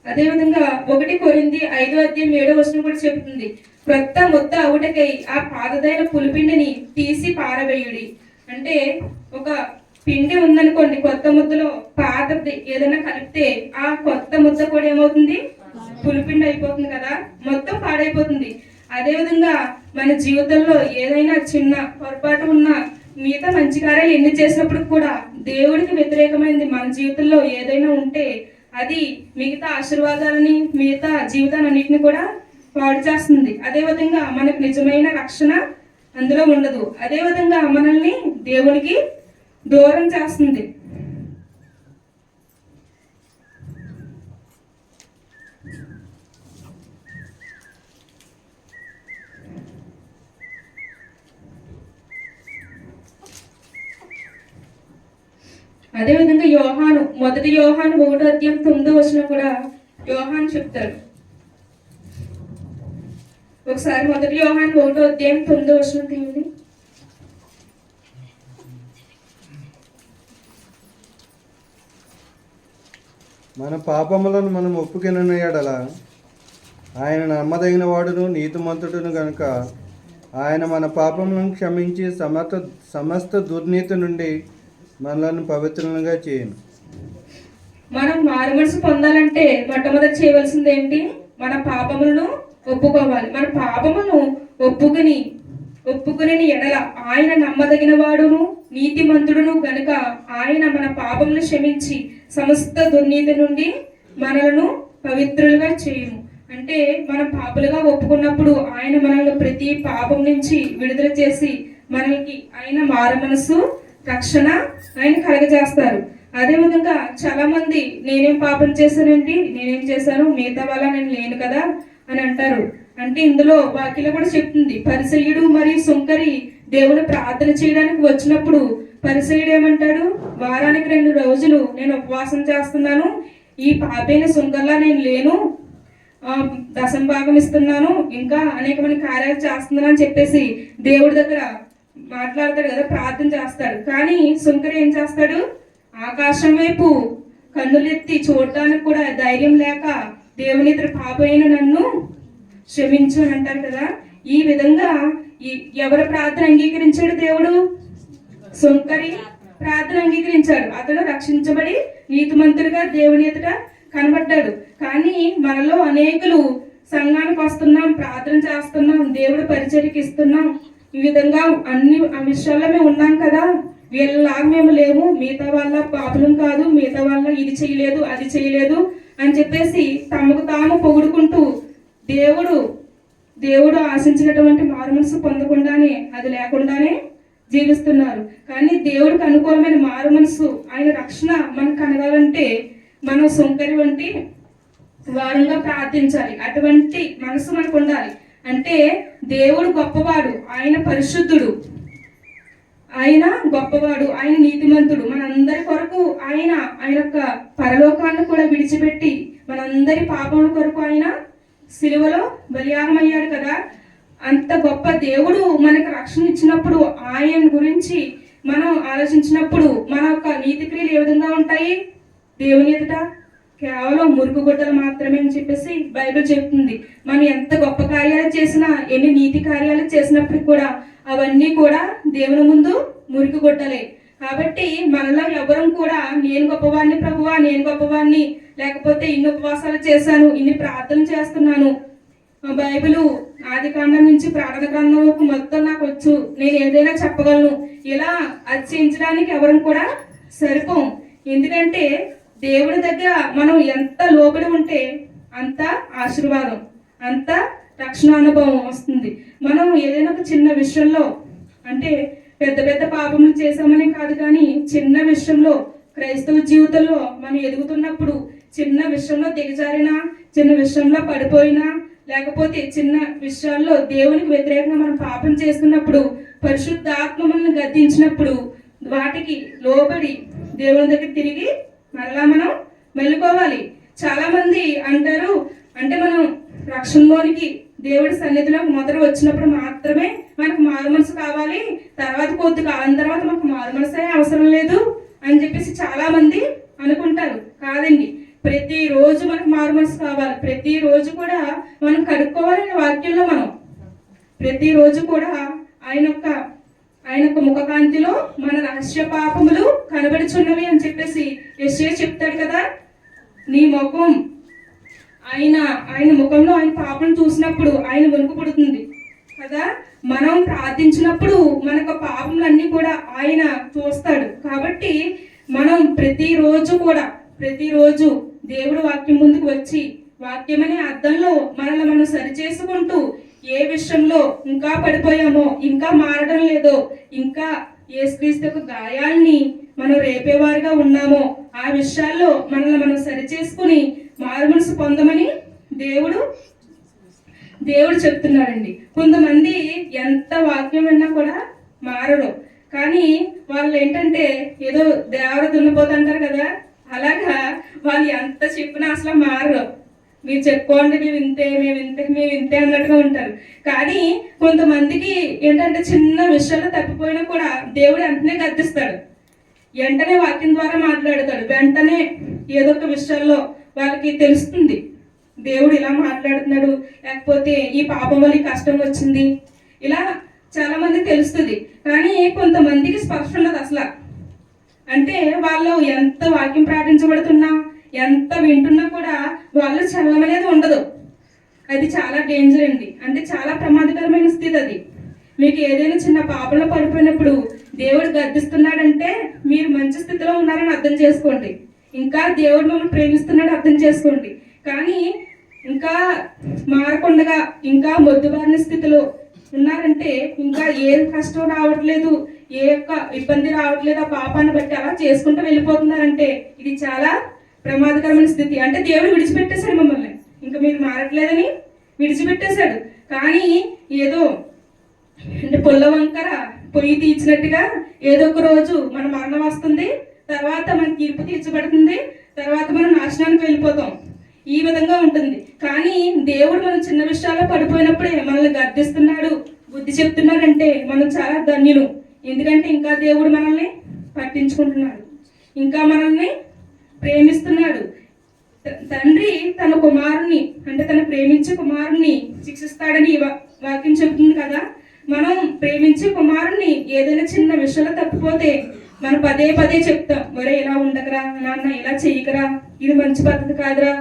అదేవిధంగా 1 కొరింథీ 5వ అధ్యాయం 7వ వచనం కూడా చెబుతుంది, క్రొత్త ముద్ద అవుటకై ఆ పాతదైన పులిపిండిని తీసి పారవేయుడి. అంటే ఒక పిండి ఉందనుకోండి, కొత్త ముద్దలో పాతది ఏదైనా కలిపితే ఆ కొత్త ముద్ద కూడా ఏమవుతుంది? పులిపిండి అయిపోతుంది కదా, మొత్తం పాడైపోతుంది. అదేవిధంగా మన జీవితంలో ఏదైనా చిన్న పొరపాటు ఉన్నా, మిగతా మంచి కార్యాలు ఎన్ని చేసినప్పుడు కూడా దేవుడికి వ్యతిరేకమైనది మన జీవితంలో ఏదైనా ఉంటే అది మిగతా ఆశీర్వాదాలని, మిగతా జీవితాలన్నింటినీ కూడా పాడు చేస్తుంది. అదేవిధంగా మనకు నిజమైన రక్షణ అందులో ఉండదు. అదేవిధంగా మనల్ని దేవునికి దూరం చేస్తుంది. అదేవిధంగా యోహాను 1 యోహాను 1వ అధ్యాయం 9వ వచనం కూడా యోహాను చెప్తాడు. ఒకసారి 1 యోహాను 1వ అధ్యాయం 9వ వచనం తీయండి. మన పాపములను మనం ఒప్పుకొనిన యెడల ఆయన నమ్మదగిన వాడును నీతిమంతుడును గనుక ఆయన మన పాపములను క్షమించి సమస్త దుర్నీతి నుండి మనలను పవిత్రులుగా చేయను. మనం మారు మనసు పొందాలంటే మొట్టమొదటి చేయవలసింది ఏంటి? మన పాపములను ఒప్పుకోవాలి. మన పాపములను ఒప్పుకుని ఎడల ఆయన నమ్మదగిన వాడును నీతిమంతుడును గనుక ఆయన మన పాపములను క్షమించి సమస్త దుర్నీతి నుండి మనలను పవిత్రులుగా చేయను. అంటే మనం పాపులుగా ఒప్పుకున్నప్పుడు ఆయన మనల్ని ప్రతి పాపం నుంచి విడుదల చేసి మనకి ఆయన మారు మనసు రక్షణ ఆయన కలగజేస్తారు. అదేవిధంగా చాలా మంది నేనేం పాపం చేశానండి, నేనేం చేశాను, మిగతా వాళ్ళ నేను లేను కదా అని అంటారు. అంటే ఇందులో వాక్యంలో కూడా చెప్తుంది, పరిసయ్యుడు మరియు సుంకరి దేవుని ప్రార్థన చేయడానికి వచ్చినప్పుడు పరిసయ్యుడు ఏమంటాడు? వారానికి 2 రోజులు నేను ఉపవాసం చేస్తున్నాను, ఈ పాపైన సుంకర్లా నేను లేను, దశంభాగం ఇస్తున్నాను, ఇంకా అనేకమైన కార్యాలు చేస్తున్నాను అని చెప్పేసి దేవుడి దగ్గర మాట్లాడతాడు కదా, ప్రార్థన చేస్తాడు. కానీ సుంకరి ఏం చేస్తాడు? ఆకాశం వైపు కన్నులెత్తి చూడటానికి కూడా ధైర్యం లేక దేవుని ఇతర పాపైన నన్ను క్షమించు అని అంటారు కదా. ఈ విధంగా ఎవరి ప్రార్థన అంగీకరించాడు? దేవుడు సుంకరి ప్రార్థన అంగీకరించాడు. అతడు రక్షించబడి నీతిమంతుడిగా దేవుని ఎదుట కనబడ్డాడు. కానీ మనలో అనేకులు సంఘానికి వస్తున్నాం, ప్రార్థన చేస్తున్నాం, దేవుడు పరిచర్యకి ఇస్తున్నాం, ఈ విధంగా అన్ని విషయాల్లో మేము ఉన్నాం కదా, వీళ్ళలాగా మేము లేము, మిగతా వాళ్ళ పాపలం కాదు, మిగతా వాళ్ళ ఇది చేయలేదు అది చేయలేదు అని చెప్పేసి తమకు తాము పొగుడుకుంటూ దేవుడు ఆశించినటువంటి మారు మనసు పొందకుండానే, అది లేకుండానే జీవిస్తున్నారు. కానీ దేవుడికి అనుకూలమైన మారు మనసు, ఆయన రక్షణ మనకు కనగాలంటే మనం సుంకరి వంటి వారంగా ప్రార్థించాలి. అటువంటి మనసు మనకు ఉండాలి. అంటే దేవుడు గొప్పవాడు, ఆయన పరిశుద్ధుడు, ఆయన గొప్పవాడు, ఆయన నీతిమంతుడు. మనందరి కొరకు ఆయన యొక్క పరలోకాన్ని కూడా విడిచిపెట్టి మనందరి పాపముల కొరకు ఆయన సిలువలో బలియాగం అయ్యాడు కదా. అంత గొప్ప దేవుడు మనకు రక్షణ ఇచ్చినప్పుడు ఆయన గురించి మనం ఆలోచించినప్పుడు మన యొక్క నీతి క్రియలు ఏ విధంగా ఉంటాయి? దేవుని ఎదుట కేవలం మురుకు గుడ్డలు మాత్రమే అని చెప్పేసి బైబిల్ చెప్తుంది. మనం ఎంత గొప్ప కార్యాలు చేసినా, ఎన్ని నీతి కార్యాలు చేసినప్పటికి కూడా అవన్నీ కూడా దేవుని ముందు మురికి గుడ్డలే. కాబట్టి మనలో ఎవరూ కూడా నేను గొప్పవాడిని ప్రభువా, నేను గొప్పవాడిని, లేకపోతే ఇన్ని ఉపవాసాలు చేశాను, ఇన్ని ప్రార్థనలు చేస్తున్నాను, బైబిల్ ఆది కాండం నుంచి ప్రార్థన గ్రంథం వరకు మొత్తం నాకు వచ్చు, నేను ఏదైనా చెప్పగలను, ఇలా అర్చించడానికి ఎవరు కూడా సరిపోం. ఎందుకంటే దేవుడి దగ్గర మనం ఎంత లోబడి ఉంటే అంత ఆశీర్వాదం, అంత రక్షణ అనుభవం వస్తుంది. మనం ఏదైనా ఒక చిన్న విషయంలో, అంటే పెద్ద పెద్ద పాపములు చేసామని కాదు, కానీ చిన్న విషయంలో క్రైస్తవ జీవితంలో మనం ఎదుగుతున్నప్పుడు చిన్న విషయంలో దిగజారినా, చిన్న విషయంలో పడిపోయినా, లేకపోతే చిన్న విషయాల్లో దేవునికి వ్యతిరేకంగా మనం పాపం చేస్తున్నప్పుడు, పరిశుద్ధాత్మ మనల్ని గద్దించినప్పుడు వాటికి లోబడి దేవుని దగ్గర తిరిగి మరలా మనం మెలుకోవాలి. చాలా మంది అంటారు, అంటే మనం రక్షణలోనికి దేవుడి సన్నిధిలోకి మొదట వచ్చినప్పుడు మాత్రమే మనకు మారు మనసు కావాలి, తర్వాత కొద్ది కాలం తర్వాత మనకు మారు మనసే అవసరం లేదు అని చెప్పేసి చాలా మంది అనుకుంటారు. కాదండి, ప్రతిరోజు మనకు మారు మనసు కావాలి. ప్రతిరోజు కూడా మనం కడుక్కోవాలని వాక్యంలో మనం ప్రతిరోజు కూడా ఆయన యొక్క ముఖకాంతిలో మన రహస్య పాపములు కనబడుచున్నవి అని చెప్పేసి యెషయా చెప్తాడు కదా. నీ ముఖం ఆయన ముఖంలో ఆయన పాపం చూసినప్పుడు ఆయన వణుకు పుడుతుంది కదా. మనం ప్రార్థించినప్పుడు మనకు పాపములన్నీ కూడా ఆయన చూస్తాడు. కాబట్టి మనం ప్రతిరోజు దేవుడు వాక్యం ముందుకు వచ్చి వాక్యం అనే అర్థంలో మనల్ని మనం సరిచేసుకుంటూ, ఏ విషయంలో ఇంకా పడిపోయామో, ఇంకా మారడం లేదో, ఇంకా యేసుక్రీస్తు యొక్క గాయాల్ని మనం రేపేవారుగా ఉన్నామో ఆ విషయాల్లో మనల్ని మనం సరిచేసుకుని మారు మనసు పొందమని దేవుడు చెప్తున్నాడండి. కొంతమంది ఎంత వాక్యం విన్నా కూడా మారరు. కానీ వాళ్ళు ఏంటంటే ఏదో దేవర దున్నపోతుంటారు కదా, అలాగా వాళ్ళు ఎంత చెప్పినా అసలు మారరు. మీరు చెప్పుకోండి, మేము ఇంతే అన్నట్టుగా ఉంటారు. కానీ కొంతమందికి ఏంటంటే చిన్న విషయాలు తప్పిపోయినా కూడా దేవుడు వెంటనే గద్దిస్తాడు, వెంటనే వాక్యం ద్వారా మాట్లాడతాడు. వెంటనే ఏదో ఒక విషయాల్లో వాళ్ళకి తెలుస్తుంది దేవుడు ఇలా మాట్లాడుతున్నాడు, లేకపోతే ఈ పాపం వల్ల కష్టం వచ్చింది, ఇలా చాలా మంది తెలుస్తుంది. కానీ కొంతమందికి స్పర్శ ఉండదు అసలు. అంటే వాళ్ళు ఎంత వాక్యం ప్రార్థించబడుతున్నా, ఎంత వింటున్నా కూడా వాళ్ళు చల్లం అనేది ఉండదు. అది చాలా డేంజర్ అండి. అంటే చాలా ప్రమాదకరమైన స్థితి అది. మీకు ఏదైనా చిన్న పాపంలో పడిపోయినప్పుడు దేవుడు గద్దిస్తున్నాడంటే మీరు మంచి స్థితిలో ఉన్నారని అర్థం చేసుకోండి. ఇంకా దేవుడు మమ్మల్ని ప్రేమిస్తున్నాడు అర్థం చేసుకోండి. కానీ ఇంకా మారకుండా ఇంకా మొద్దుబారిన స్థితిలో ఉన్నారంటే, ఇంకా ఏ కష్టం రావట్లేదు, ఏ యొక్క ఇబ్బంది రావట్లేదు, ఆ పాపాన్ని బట్టి అలా చేసుకుంటూ వెళ్ళిపోతున్నారంటే ఇది చాలా ప్రమాదకరమైన స్థితి. అంటే దేవుడు విడిచిపెట్టేశాడు మమ్మల్ని, ఇంకా మీరు మారట్లేదని విడిచిపెట్టేశాడు. కానీ ఏదో అంటే పుల్ల వంకర పొయ్యి తీర్చినట్టుగా ఏదో ఒక రోజు మన మరణం వస్తుంది, తర్వాత మన తీర్పు తీర్చబడుతుంది, తర్వాత మనం నాశనానికి వెళ్ళిపోతాం. ఈ విధంగా ఉంటుంది. కానీ దేవుడు మనం చిన్న విషయాల్లో పడిపోయినప్పుడే మనల్ని గద్దిస్తున్నాడు, బుద్ధి చెప్తున్నాడంటే మనం చాలా ధన్యులు. ఎందుకంటే ఇంకా దేవుడు మనల్ని పట్టించుకుంటున్నాడు, ఇంకా మనల్ని ప్రేమిస్తున్నాడు. తండ్రి తన కుమారుని, అంటే తన ప్రేమించే కుమారుని శిక్షిస్తాడని వాక్యం చెబుతుంది కదా. మనం ప్రేమించే కుమారుని ఏదైనా చిన్న విషయంలో తప్పిపోతే మనం పదే చెప్తాం, ఒరే ఇలా ఉండకరా నాన్న, ఇలా చెయ్యకరా, ఇది మంచి పద్ధతి కాదురా,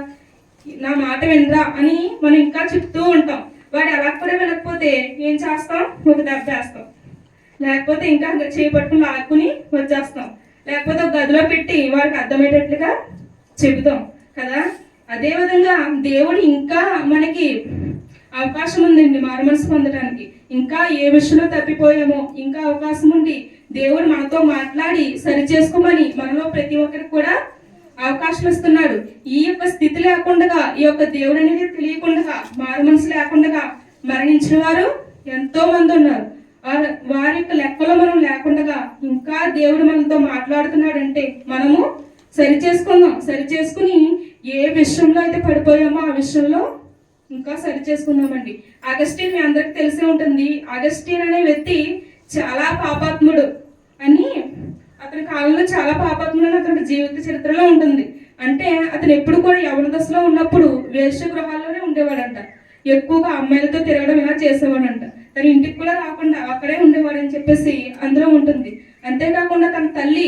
నా మాట వినరా అని మనం ఇంకా చెప్తూ ఉంటాం. వాడు అలా కూడా వినకపోతే ఏం చేస్తాం? ఒక దెబ్బ వేస్తాం, లేకపోతే ఇంకా చేపట్టుకుని లాక్కుని వచ్చేస్తాం, లేకపోతే ఒక గదిలో పెట్టి వాడికి అర్థమయ్యేటట్లుగా చెబుతాం కదా. అదేవిధంగా దేవుడు ఇంకా మనకి అవకాశం ఉందండి మారు మనసు పొందడానికి. ఇంకా ఏ విషయంలో తప్పిపోయామో ఇంకా అవకాశం ఉంది. దేవుడు మనతో మాట్లాడి సరి చేసుకోమని మనలో ప్రతి ఒక్కరికి కూడా అవకాశం ఇస్తున్నాడు. ఈ యొక్క స్థితి లేకుండా, ఈ యొక్క దేవుడు అనేది తెలియకుండా, మారు మనసు లేకుండా మరణించిన వారు ఎంతో మంది ఉన్నారు. వారి యొక్క లెక్కలో మనం లేకుండా ఇంకా దేవుడు మనతో మాట్లాడుతున్నాడంటే మనము సరి చేసుకుని ఏ విషయంలో అయితే పడిపోయామో ఆ విషయంలో ఇంకా సరి చేసుకుందామండి. అగస్టిన్ మీ అందరికి తెలిసే ఉంటుంది. అగస్టిన్ అనే వ్యక్తి చాలా పాపాత్ముడు అని, అతని కాలంలో చాలా పాపాత్ముడు అని అతని జీవిత చరిత్రలో ఉంటుంది. అంటే అతను ఎప్పుడు కూడా యవ్వన దశలో ఉన్నప్పుడు వేశ్య గృహాల్లోనే ఉండేవాడంట. ఎక్కువగా అమ్మాయిలతో తిరగడం ఇలా చేసేవాడంట. తన ఇంటికి కూడా రాకుండా అక్కడే ఉండేవాడని చెప్పేసి అందులో ఉంటుంది. అంతేకాకుండా తన తల్లి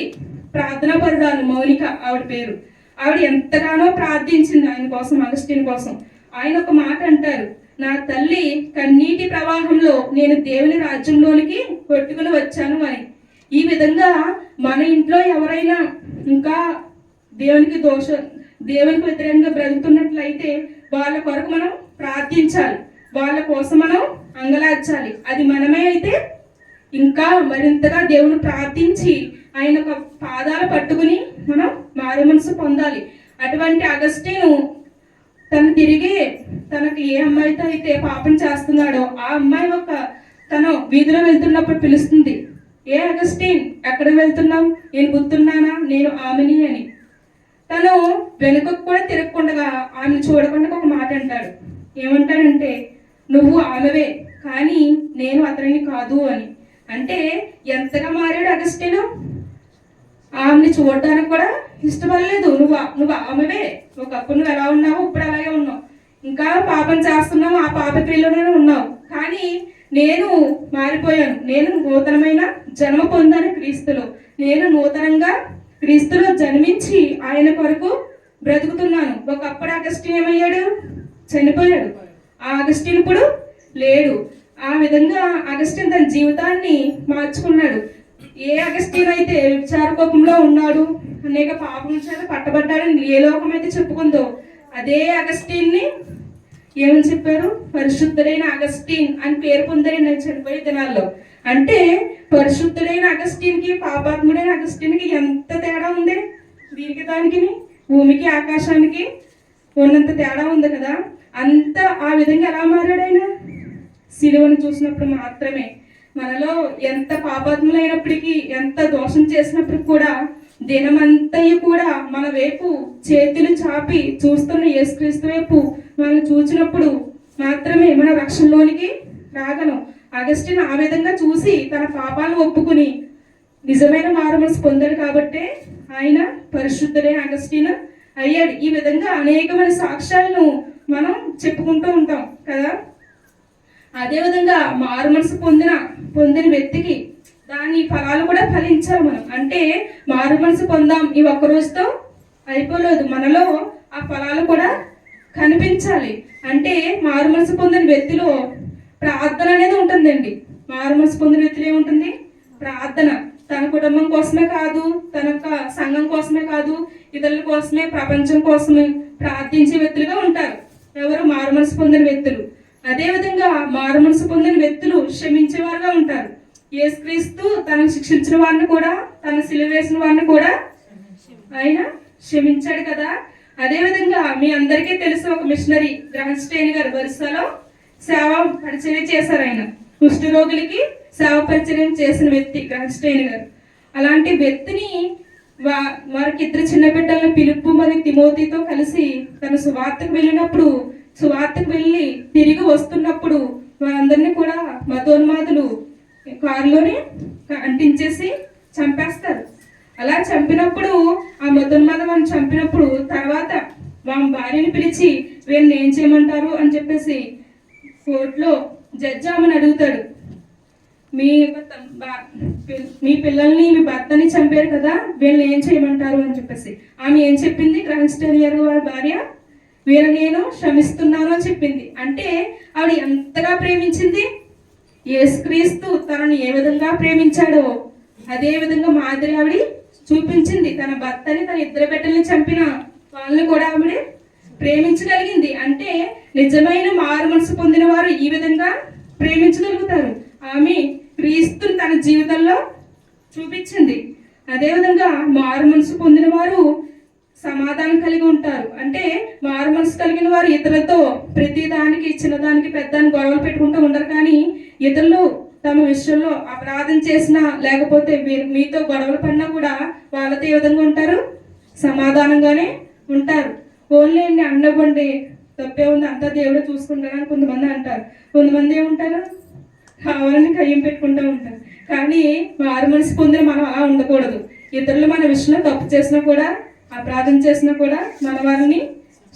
ప్రార్థనా పరురాలు మౌనిక, ఆవిడ పేరు. ఆవిడ ఎంతగానో ప్రార్థించింది ఆయన కోసం, అగస్టిన్ కోసం. ఆయన ఒక మాట అంటారు, నా తల్లి కన్నీటి ప్రవాహంలో నేను దేవుని రాజ్యంలోనికి కొట్టుకుని వచ్చాను అని. ఈ విధంగా మన ఇంట్లో ఎవరైనా ఇంకా దేవునికి వ్యతిరేకంగా బ్రతుకుతున్నట్లయితే వాళ్ళ కొరకు మనం ప్రార్థించాలి, వాళ్ళ కోసం మనం అంగలార్చాలి. అది మనమే అయితే ఇంకా మరింతగా దేవుని ప్రార్థించి ఆయన ఒక పాదాలు పట్టుకుని మనం మారు మనసు పొందాలి. అటువంటి అగస్టిను తనకి ఏ అమ్మాయితో అయితే పాపం చేస్తున్నాడో ఆ అమ్మాయి తను వీధిలో వెళ్తున్నప్పుడు పిలుస్తుంది, ఏ అగస్టిన్ ఎక్కడికి వెళ్తున్నావు, నేను గుర్తున్నానా, నేను ఆమెని అని. తను వెనుకకు కూడా తిరగకుండా ఆమెను చూడకుండా ఒక మాట అంటాడు. ఏమంటాడంటే, నువ్వు ఆమెవే కానీ నేను అతనిని కాదు అని. అంటే ఎంతగా మారాడు అగస్టిను. ఆమెని చూడడానికి కూడా ఇష్టపడలేదు. నువ్వు ఆమెవే, ఒకప్పుడు నువ్వు ఎలా ఉన్నావు, ఇప్పుడు అలాగే ఉన్నావు, ఇంకా పాపం చేస్తున్నావు, ఆ పాప క్రియలోనే ఉన్నావు, కానీ నేను మారిపోయాను, నేను నూతనమైన జన్మ పొందాను క్రీస్తులో, నేను నూతనంగా క్రీస్తులో జన్మించి ఆయన కొరకు బ్రతుకుతున్నాను. ఒకప్పుడు అగస్టిన్ ఏమయ్యాడు, చనిపోయాడు. ఆ అగస్టిన్ ఇప్పుడు లేడు. ఆ విధంగా అగస్టిన్ తన జీవితాన్ని మార్చుకున్నాడు. ఏ అగస్టిన్ అయితే వ్యభిచార కోపంలో ఉన్నాడు, అనేక పాపం చేత పట్టబడ్డాడని ఏ లోకం అయితే చెప్పుకుందో, అదే అగస్టిన్ని ఏమని చెప్పారు, పరిశుద్ధుడైన అగస్టిన్ అని పేరు పొందారు నేను చనిపోయే దినాల్లో. అంటే పరిశుద్ధుడైన అగస్టిన్కి పాపాత్ముడైన అగస్టిన్కి ఎంత తేడా ఉంది. దీనికి దానికి, భూమికి ఆకాశానికి ఉన్నంత తేడా ఉంది కదా. అంత ఆ విధంగా ఎలా మారాడు ఆయన, సిలువను చూసినప్పుడు మాత్రమే. మనలో ఎంత పాపాత్ములైనప్పటికీ, ఎంత దోషం చేసినప్పటికి కూడా దినమంతయు కూడా మన వైపు చేతులు చాపి చూస్తున్న యేసుక్రీస్తు వైపు మనం చూసినప్పుడు మాత్రమే మన రక్షణలోనికి రాగలం. అగస్టిన్ ఆ విధంగా చూసి తన పాపాలను ఒప్పుకుని నిజమైన మారుమనసు పొందాడు కాబట్టే ఆయన పరిశుద్ధుడైన అగస్టిన్ అయ్యాడు. ఈ విధంగా అనేకమైన సాక్ష్యాలను మనం చెప్పుకుంటూ ఉంటాం కదా. అదేవిధంగా మారు మనసు పొందిన వ్యక్తికి దాని ఫలాలు కూడా ఫలించాలి మనం. అంటే మారు మనసు పొందాం, ఈ ఒక్క రోజుతో అయిపోలేదు, మనలో ఆ ఫలాలు కూడా కనిపించాలి. అంటే మారు మనసు పొందిన వ్యక్తిలో ప్రార్థన అనేది ఉంటుందండి. మారు మనసు పొందిన వ్యక్తిలో ఏముంటుంది, ప్రార్థన. తన కుటుంబం కోసమే కాదు, తన యొక్క సంఘం కోసమే కాదు, ఇతరుల కోసమే, ప్రపంచం కోసమే ప్రార్థించే వ్యక్తులుగా ఉంటారు ఎవరు, మారు మనసు పొందిన వ్యక్తులు. అదేవిధంగా మారు మనసు పొందిన వ్యక్తులు క్షమించేవారుగా ఉంటారు. యేసుక్రీస్తు తనను శిక్షించిన వారిని కూడా, తన సిలువ వేసిన వారిని కూడా ఆయన క్షమించాడు కదా. అదేవిధంగా మీ అందరికీ తెలిసిన ఒక మిషనరీ గ్రాండ్స్టైన్ గారు వరుసలో సేవ పరిచర్య చేశారు. ఆయన కుష్ఠరోగులకి సేవ పరిచర్యం చేసిన వ్యక్తి గ్రాండ్స్టైన్ గారు. అలాంటి వ్యక్తిని వారికి ఇద్దరు చిన్న బిడ్డలను పిలుపు మరియు తిమోతితో కలిసి తన సువార్తకు వెళ్ళినప్పుడు, సువార్తకు వెళ్ళి తిరిగి వస్తున్నప్పుడు వారందరినీ కూడా మతోన్మాదులు కారులోనే అంటించేసి చంపేస్తారు. అలా చంపినప్పుడు, ఆ మతోన్మాదం చంపినప్పుడు తర్వాత వాళ్ళ భార్యని పిలిచి వీళ్ళని ఏం చేయమంటారు అని చెప్పేసి కోర్టులో జడ్జి ఆమెను అడుగుతాడు, మీ పిల్లల్ని, మీ భర్తని చంపారు కదా, వీళ్ళని ఏం చేయమంటారు అని చెప్పేసి. ఆమె ఏం చెప్పింది, గ్రాండ్స్టైన్ గారు వారి భార్య, వీళ్ళని నేను క్షమిస్తున్నాను అని చెప్పింది. అంటే ఆవిడ ఎంతగా ప్రేమించింది, యేసుక్రీస్తు తనని ఏ విధంగా ప్రేమించాడో అదే విధంగా మాదిరి ఆవిడ చూపించింది. తన భర్తని, తన ఇద్దరు బిడ్డల్ని చంపిన వాళ్ళని కూడా ఆవిడ ప్రేమించగలిగింది. అంటే నిజమైన మారు మనసు పొందిన వారు ఈ విధంగా ప్రేమించగలుగుతారు. ఆమె క్రీస్తుని తన జీవితంలో చూపించింది. అదేవిధంగా మారు మనసు పొందిన వారు సమాధానం కలిగి ఉంటారు. అంటే మారు మనసు కలిగిన వారు ఇతరులతో ప్రతి దానికి చిన్నదానికి పెద్దానికి గొడవలు పెట్టుకుంటూ ఉండరు. కానీ ఇతరులు తమ విషయంలో అపరాధం చేసినా లేకపోతే మీతో గొడవలు పడినా కూడా వాళ్ళతో ఏ విధంగా ఉంటారు? సమాధానంగానే ఉంటారు. ఓన్లీ అండి అన్నబండి తప్పే ఉంది, అంతా దేవుడే చూసుకుంటారని కొంతమంది అంటారు. కొంతమంది ఏముంటారు? కావాలని కయ్యం పెట్టుకుంటూ ఉంటారు. కానీ మారు మనసు పొందిన మనం అలా ఉండకూడదు. ఇతరులు మన విషయంలో తప్పు చేసినా కూడా అపరాధం చేసినా కూడా మన వారిని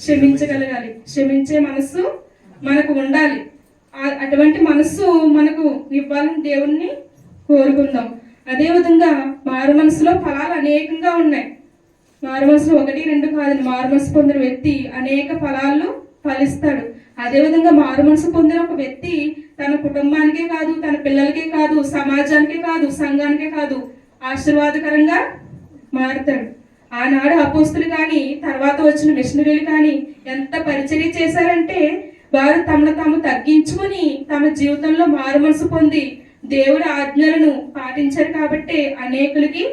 క్షమించగలగాలి. క్షమించే మనస్సు మనకు ఉండాలి. అటువంటి మనస్సు మనకు ఇవ్వాలని దేవుణ్ణి కోరుకుందాం. అదేవిధంగా మారు మనసులో ఫలాలు అనేకంగా ఉన్నాయి. మారు మనసులో 1, 2 కాదు. మారు మనసు పొందిన వ్యక్తి అనేక ఫలాలను ఫలిస్తాడు. అదేవిధంగా మారు మనసు పొందిన ఒక వ్యక్తి తన కుటుంబానికే కాదు, తన పిల్లలకే కాదు, సమాజానికే కాదు, సంఘానికే కాదు, ఆశీర్వాదకరంగా మారుతాడు. ఆనాడు అపోస్తులు కానీ తర్వాత వచ్చిన మిషనరీలు కానీ ఎంత పరిచర్య చేశారంటే వారు తమను తాము తగ్గించుకుని తమ జీవితంలో మారు మనసు పొంది దేవుడి ఆజ్ఞలను పాటించారు. కాబట్టి అనేకులకి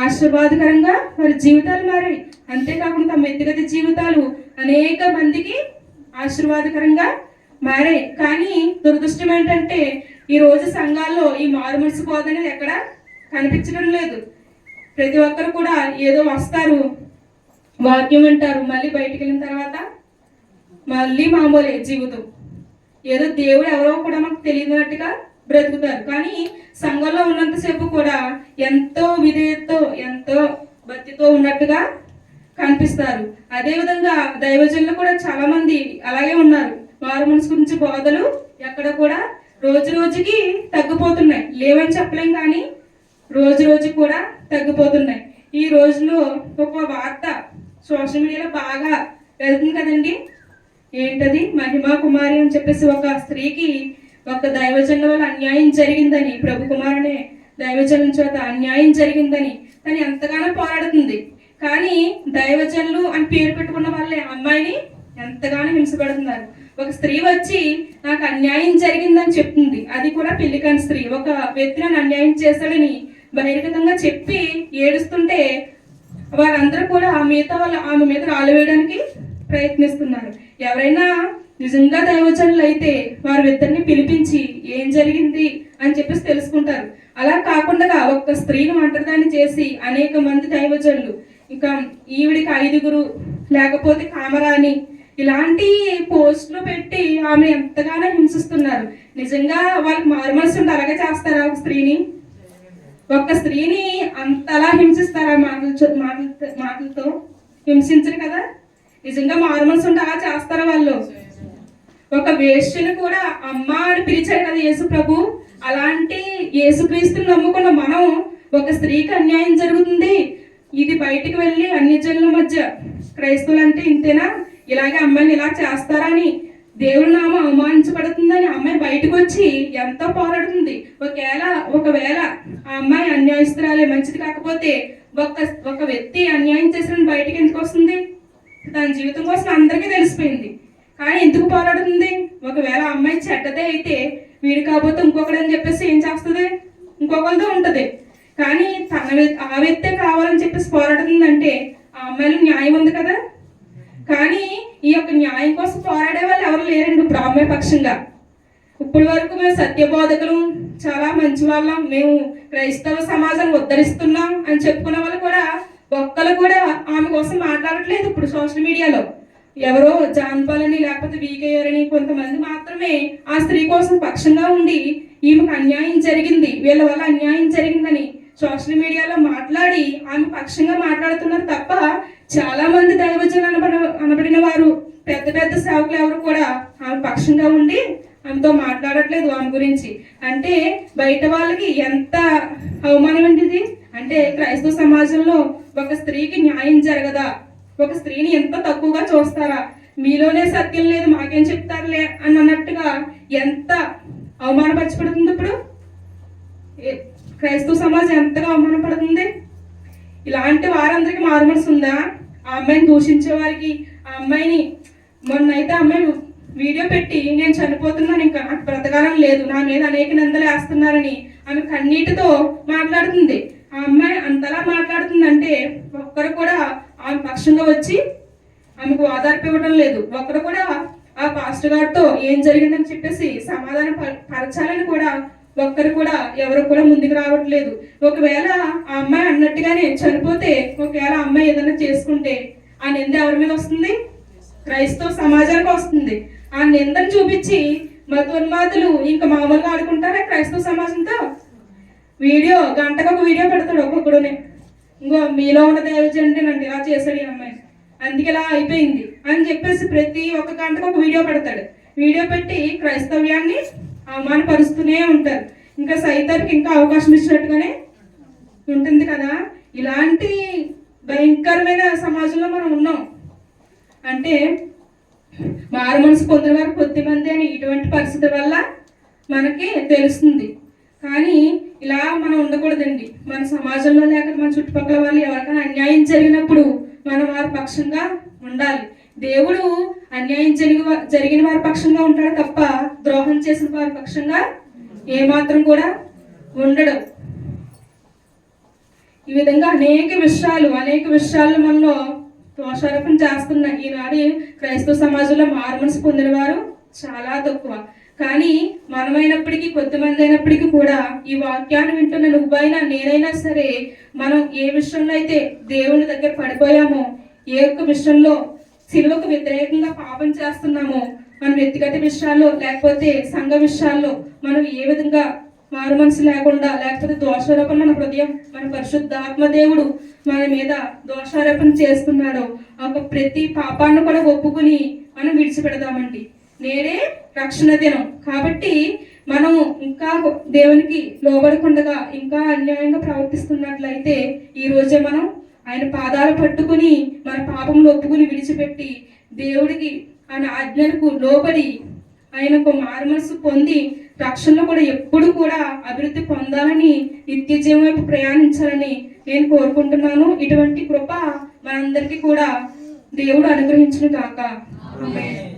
ఆశీర్వాదకరంగా వారి జీవితాలు మారాయి. అంతేకాకుండా తమ వ్యక్తిగత జీవితాలు అనేక మందికి ఆశీర్వాదకరంగా మారాయి. కానీ దురదృష్టం ఏంటంటే ఈ రోజు సంఘాల్లో ఈ మారు మనసు బోధ అనేది ఎక్కడ కనిపించడం లేదు. ప్రతి ఒక్కరు కూడా ఏదో వస్తారు, వాక్యం వింటారు, మళ్ళీ బయటికి వెళ్ళిన తర్వాత మళ్ళీ మామూలే జీవితం. ఏదో దేవుడు ఎవరో కూడా మనకు తెలియనట్టుగా బ్రతుకుతారు. కానీ సంఘంలో ఉన్నంతసేపు కూడా ఎంతో విధేయతతో ఎంతో భక్తితో ఉన్నట్టుగా కనిపిస్తారు. అదేవిధంగా దైవజనులు కూడా చాలా మంది అలాగే ఉన్నారు. మారు మనసు గురించి బోధలు ఎక్కడ కూడా రోజు రోజుకి తగ్గిపోతున్నాయి. లేవని చెప్పలేం కానీ రోజు రోజు కూడా తగ్గిపోతున్నాయి. ఈ రోజులో ఒక వార్త సోషల్ మీడియాలో బాగా వెళ్తుంది కదండి. ఏంటది? మహిమా కుమారి అని చెప్పేసి ఒక స్త్రీకి ఒక దైవజనుల వల్ల అన్యాయం జరిగిందని, ప్రభు కుమారునే దైవజనుల చేత అన్యాయం జరిగిందని తను ఎంతగానో పోరాడుతుంది. కానీ దైవజనులు అని పేరు పెట్టుకున్న వాళ్ళే అమ్మాయిని ఎంతగానో హింసపడుతున్నారు. ఒక స్త్రీ వచ్చి నాకు అన్యాయం జరిగిందని చెప్తుంది. అది కూడా పెళ్లి కాని స్త్రీ. ఒక వ్యక్తి నన్ను అన్యాయం చేశాడని బహిర్గతంగా చెప్పి ఏడుస్తుంటే వారందరూ కూడా మిగతా వాళ్ళు ఆమె మీద రాళ్ళు వేయడానికి ప్రయత్నిస్తున్నారు. ఎవరైనా నిజంగా దైవజనులు అయితే వారి ఇద్దరిని పిలిపించి ఏం జరిగింది అని చెప్పేసి తెలుసుకుంటారు. అలా కాకుండా ఒక్క స్త్రీని ఒంటరిదాన్ని చేసి అనేక మంది దైవజనులు, ఇంకా ఈవిడికి 5గురు లేకపోతే కామరాని ఇలాంటి పోస్టులు పెట్టి ఆమె ఎంతగానో హింసిస్తున్నారు. నిజంగా వాళ్ళకి మారు మనసు ఉంటే అలాగే చేస్తారా? ఒక స్త్రీని అంతలా హింసిస్తారా? మాటలతో హింసించరు కదా. నిజంగా మారు మనసు ఉంటే అలా చేస్తారా వాళ్ళు? ఒక వేశ్యను కూడా అమ్మ అని పిలిచారు కదా యేసు ప్రభు. అలాంటి యేసుక్రీస్తుని నమ్ముకున్న మనం ఒక స్త్రీకి అన్యాయం జరుగుతుంది, ఇది బయటికి వెళ్ళి అన్ని జనుల మధ్య క్రైస్తవులు అంటే ఇంతేనా, ఇలాగే అమ్మాయిని ఇలా చేస్తారని దేవుడి నామం అవమానించబడుతుందని అమ్మాయి బయటకు వచ్చి ఎంతో పోరాడుతుంది. ఒకవేళ ఆ అమ్మాయి అన్యాయస్తురాలే, మంచిది కాకపోతే ఒక వ్యక్తి అన్యాయం చేసిన బయటకు ఎందుకు వస్తుంది? తన జీవితం కోసం అందరికీ తెలిసిపోయింది. కానీ ఎందుకు పోరాడుతుంది? ఒకవేళ అమ్మాయి చెడ్డదే అయితే వీడు కాకపోతే ఇంకొకటి అని చెప్పేసి ఏం చేస్తుంది? ఇంకొకరితో ఉంటుంది. కానీ ఆ వ్యక్తే కావాలని చెప్పేసి పోరాడుతుందంటే ఆ అమ్మాయిలో న్యాయం ఉంది కదా. కానీ ఈ యొక్క న్యాయం కోసం పోరాడే వాళ్ళు ఎవరు లేరండి ఇప్పుడు అమ్మాయి పక్షంగా. ఇప్పటి వరకు మేము సత్యబోధకులు, చాలా మంచి వాళ్ళం, మేము క్రైస్తవ సమాజాన్ని ఉద్ధరిస్తున్నాం అని చెప్పుకున్న వాళ్ళు కూడా ఒక్కరు కూడా ఆమె కోసం మాట్లాడట్లేదు. ఇప్పుడు సోషల్ మీడియాలో ఎవరో జాన్పాలని లేకపోతే వీకేఆర్ కొంతమంది మాత్రమే ఆ స్త్రీ కోసం పక్షంగా ఉండి ఈమెకు అన్యాయం జరిగింది, వీళ్ళ వల్ల అన్యాయం జరిగిందని సోషల్ మీడియాలో మాట్లాడి ఆమె పక్షంగా మాట్లాడుతున్నారు తప్ప చాలా మంది దైవజనులు అనబడిన వారు పెద్ద పెద్ద సేవకులు ఎవరు కూడా ఆమె పక్షంగా ఉండి ఆమెతో మాట్లాడట్లేదు ఆమె గురించి. అంటే బయట వాళ్ళకి ఎంత అవమానం ఏంటిది అంటే, క్రైస్తవ సమాజంలో ఒక స్త్రీకి న్యాయం జరగదా, ఒక స్త్రీని ఎంత తక్కువగా చూస్తారా, మీలోనే సత్యం లేదు మాకేం చెప్తారులే అని అన్నట్టుగా ఎంత అవమానపరచబడుతుంది. ఇప్పుడు క్రైస్తవ సమాజం ఎంతగా అవమానపడుతుంది. ఇలాంటి వారందరికీ మారు మనసు ఉందా? ఆ అమ్మాయిని దూషించే వారికి, ఆ అమ్మాయిని మొన్నైతే అమ్మాయి వీడియో పెట్టి నేను చనిపోతున్నాను, ఇంకా నాకు బ్రతకాలం లేదు, నా మీద అనేక నిందలు వేస్తున్నారని ఆమె కన్నీటితో మాట్లాడుతుంది. ఆ అమ్మాయి అంతలా మాట్లాడుతుందంటే ఒక్కరు కూడా ఆమె పక్షంగా వచ్చి ఆమెకు ఓదార్పు ఇవ్వడం లేదు. ఒక్కడు కూడా ఆ పాస్టర్ గారితో ఏం జరిగిందని చెప్పేసి సమాధానం పరచాలని కూడా ఒక్కరు కూడా ఎవరు కూడా ముందుకు రావట్లేదు. ఒకవేళ ఆ అమ్మాయి అన్నట్టుగానే చనిపోతే, ఒకవేళ ఆ అమ్మాయి ఏదైనా చేసుకుంటే ఆ నింద ఎవరి మీద వస్తుంది? క్రైస్తవ సమాజానికి వస్తుంది. ఆ నిందను చూపించి మతోన్మాదులు ఇంకా మామూలుగా ఆడుకుంటారా క్రైస్తవ సమాజంతో? గంటకు ఒక వీడియో పెడతాడు ఒక్కొక్కడునే. ఇంకో మీలో ఉన్న దైవజనుడేనండి ఇలా చేశాడు ఈ అమ్మాయి, అందుకే ఇలా అయిపోయింది అని చెప్పేసి ప్రతి ఒక్క గంటకు ఒక వీడియో పెడతాడు. వీడియో పెట్టి క్రైస్తవ్యాన్ని అవమానపరుస్తూనే ఉంటారు. ఇంకా సైతానికి ఇంకా అవకాశం ఇచ్చినట్టుగానే ఉంటుంది కదా. ఇలాంటి భయంకరమైన సమాజంలో మనం ఉన్నాం. అంటే మారు మనసు పొందిన వారు కొద్దిమంది అని ఇటువంటి పరిస్థితి వల్ల మనకి తెలుస్తుంది. కానీ ఇలా మనం ఉండకూడదండి. మన సమాజంలో లేక మన చుట్టుపక్కల వాళ్ళు ఎవరికైనా అన్యాయం జరిగినప్పుడు మనం వారి పక్షంగా ఉండాలి. దేవుడు అన్యాయం జరిగిన వారి పక్షంగా ఉంటాడు తప్ప ద్రోహం చేసిన వారి పక్షంగా ఏమాత్రం కూడా ఉండడు. ఈ విధంగా అనేక విషయాలు మనలో దోషారోపణ చేస్తున్నాయి. ఈనాడు క్రైస్తవ సమాజంలో మారు మనసు పొందిన వారు చాలా తక్కువ. కానీ మనమైనప్పటికీ కొద్దిమంది అయినప్పటికీ కూడా ఈ వాక్యాన్ని వింటున్న నువ్వైనా నేనైనా సరే మనం ఏ విషయంలో అయితే దేవుని దగ్గర పడిపోయామో, ఏ ఒక్క విషయంలో సిలువకు వ్యతిరేకంగా పాపం చేస్తున్నామో, మన వ్యక్తిగత విషయాల్లో లేకపోతే సంఘ విషయాల్లో మనం ఏ విధంగా మారు మనసు లేకుండా లేకపోతే దోషారోపణ మన హృదయం మన పరిశుద్ధాత్మ దేవుడు మన మీద దోషారోపణ చేస్తున్నాడో ఒక ప్రతి పాపాన్ని కూడా ఒప్పుకుని మనం విడిచిపెడదామండి. నేడే రక్షణ దినం కాబట్టి మనం ఇంకా దేవునికి లోబడకుండా ఇంకా అన్యాయంగా ప్రవర్తిస్తున్నట్లయితే ఈ రోజే మనం ఆయన పాదాలు పట్టుకుని మన పాపములు ఒప్పుకుని విడిచిపెట్టి దేవుడికి ఆయన ఆజ్ఞలకు లోబడి ఆయనకు మారు మనసు పొంది రక్షణలో కూడా ఎప్పుడు కూడా అభివృద్ధి పొందాలని, నిత్య జీవం వైపు ప్రయాణించాలని నేను కోరుకుంటున్నాను. ఇటువంటి కృప మనందరికీ కూడా దేవుడు అనుగ్రహించును గాక. ఆమేన్.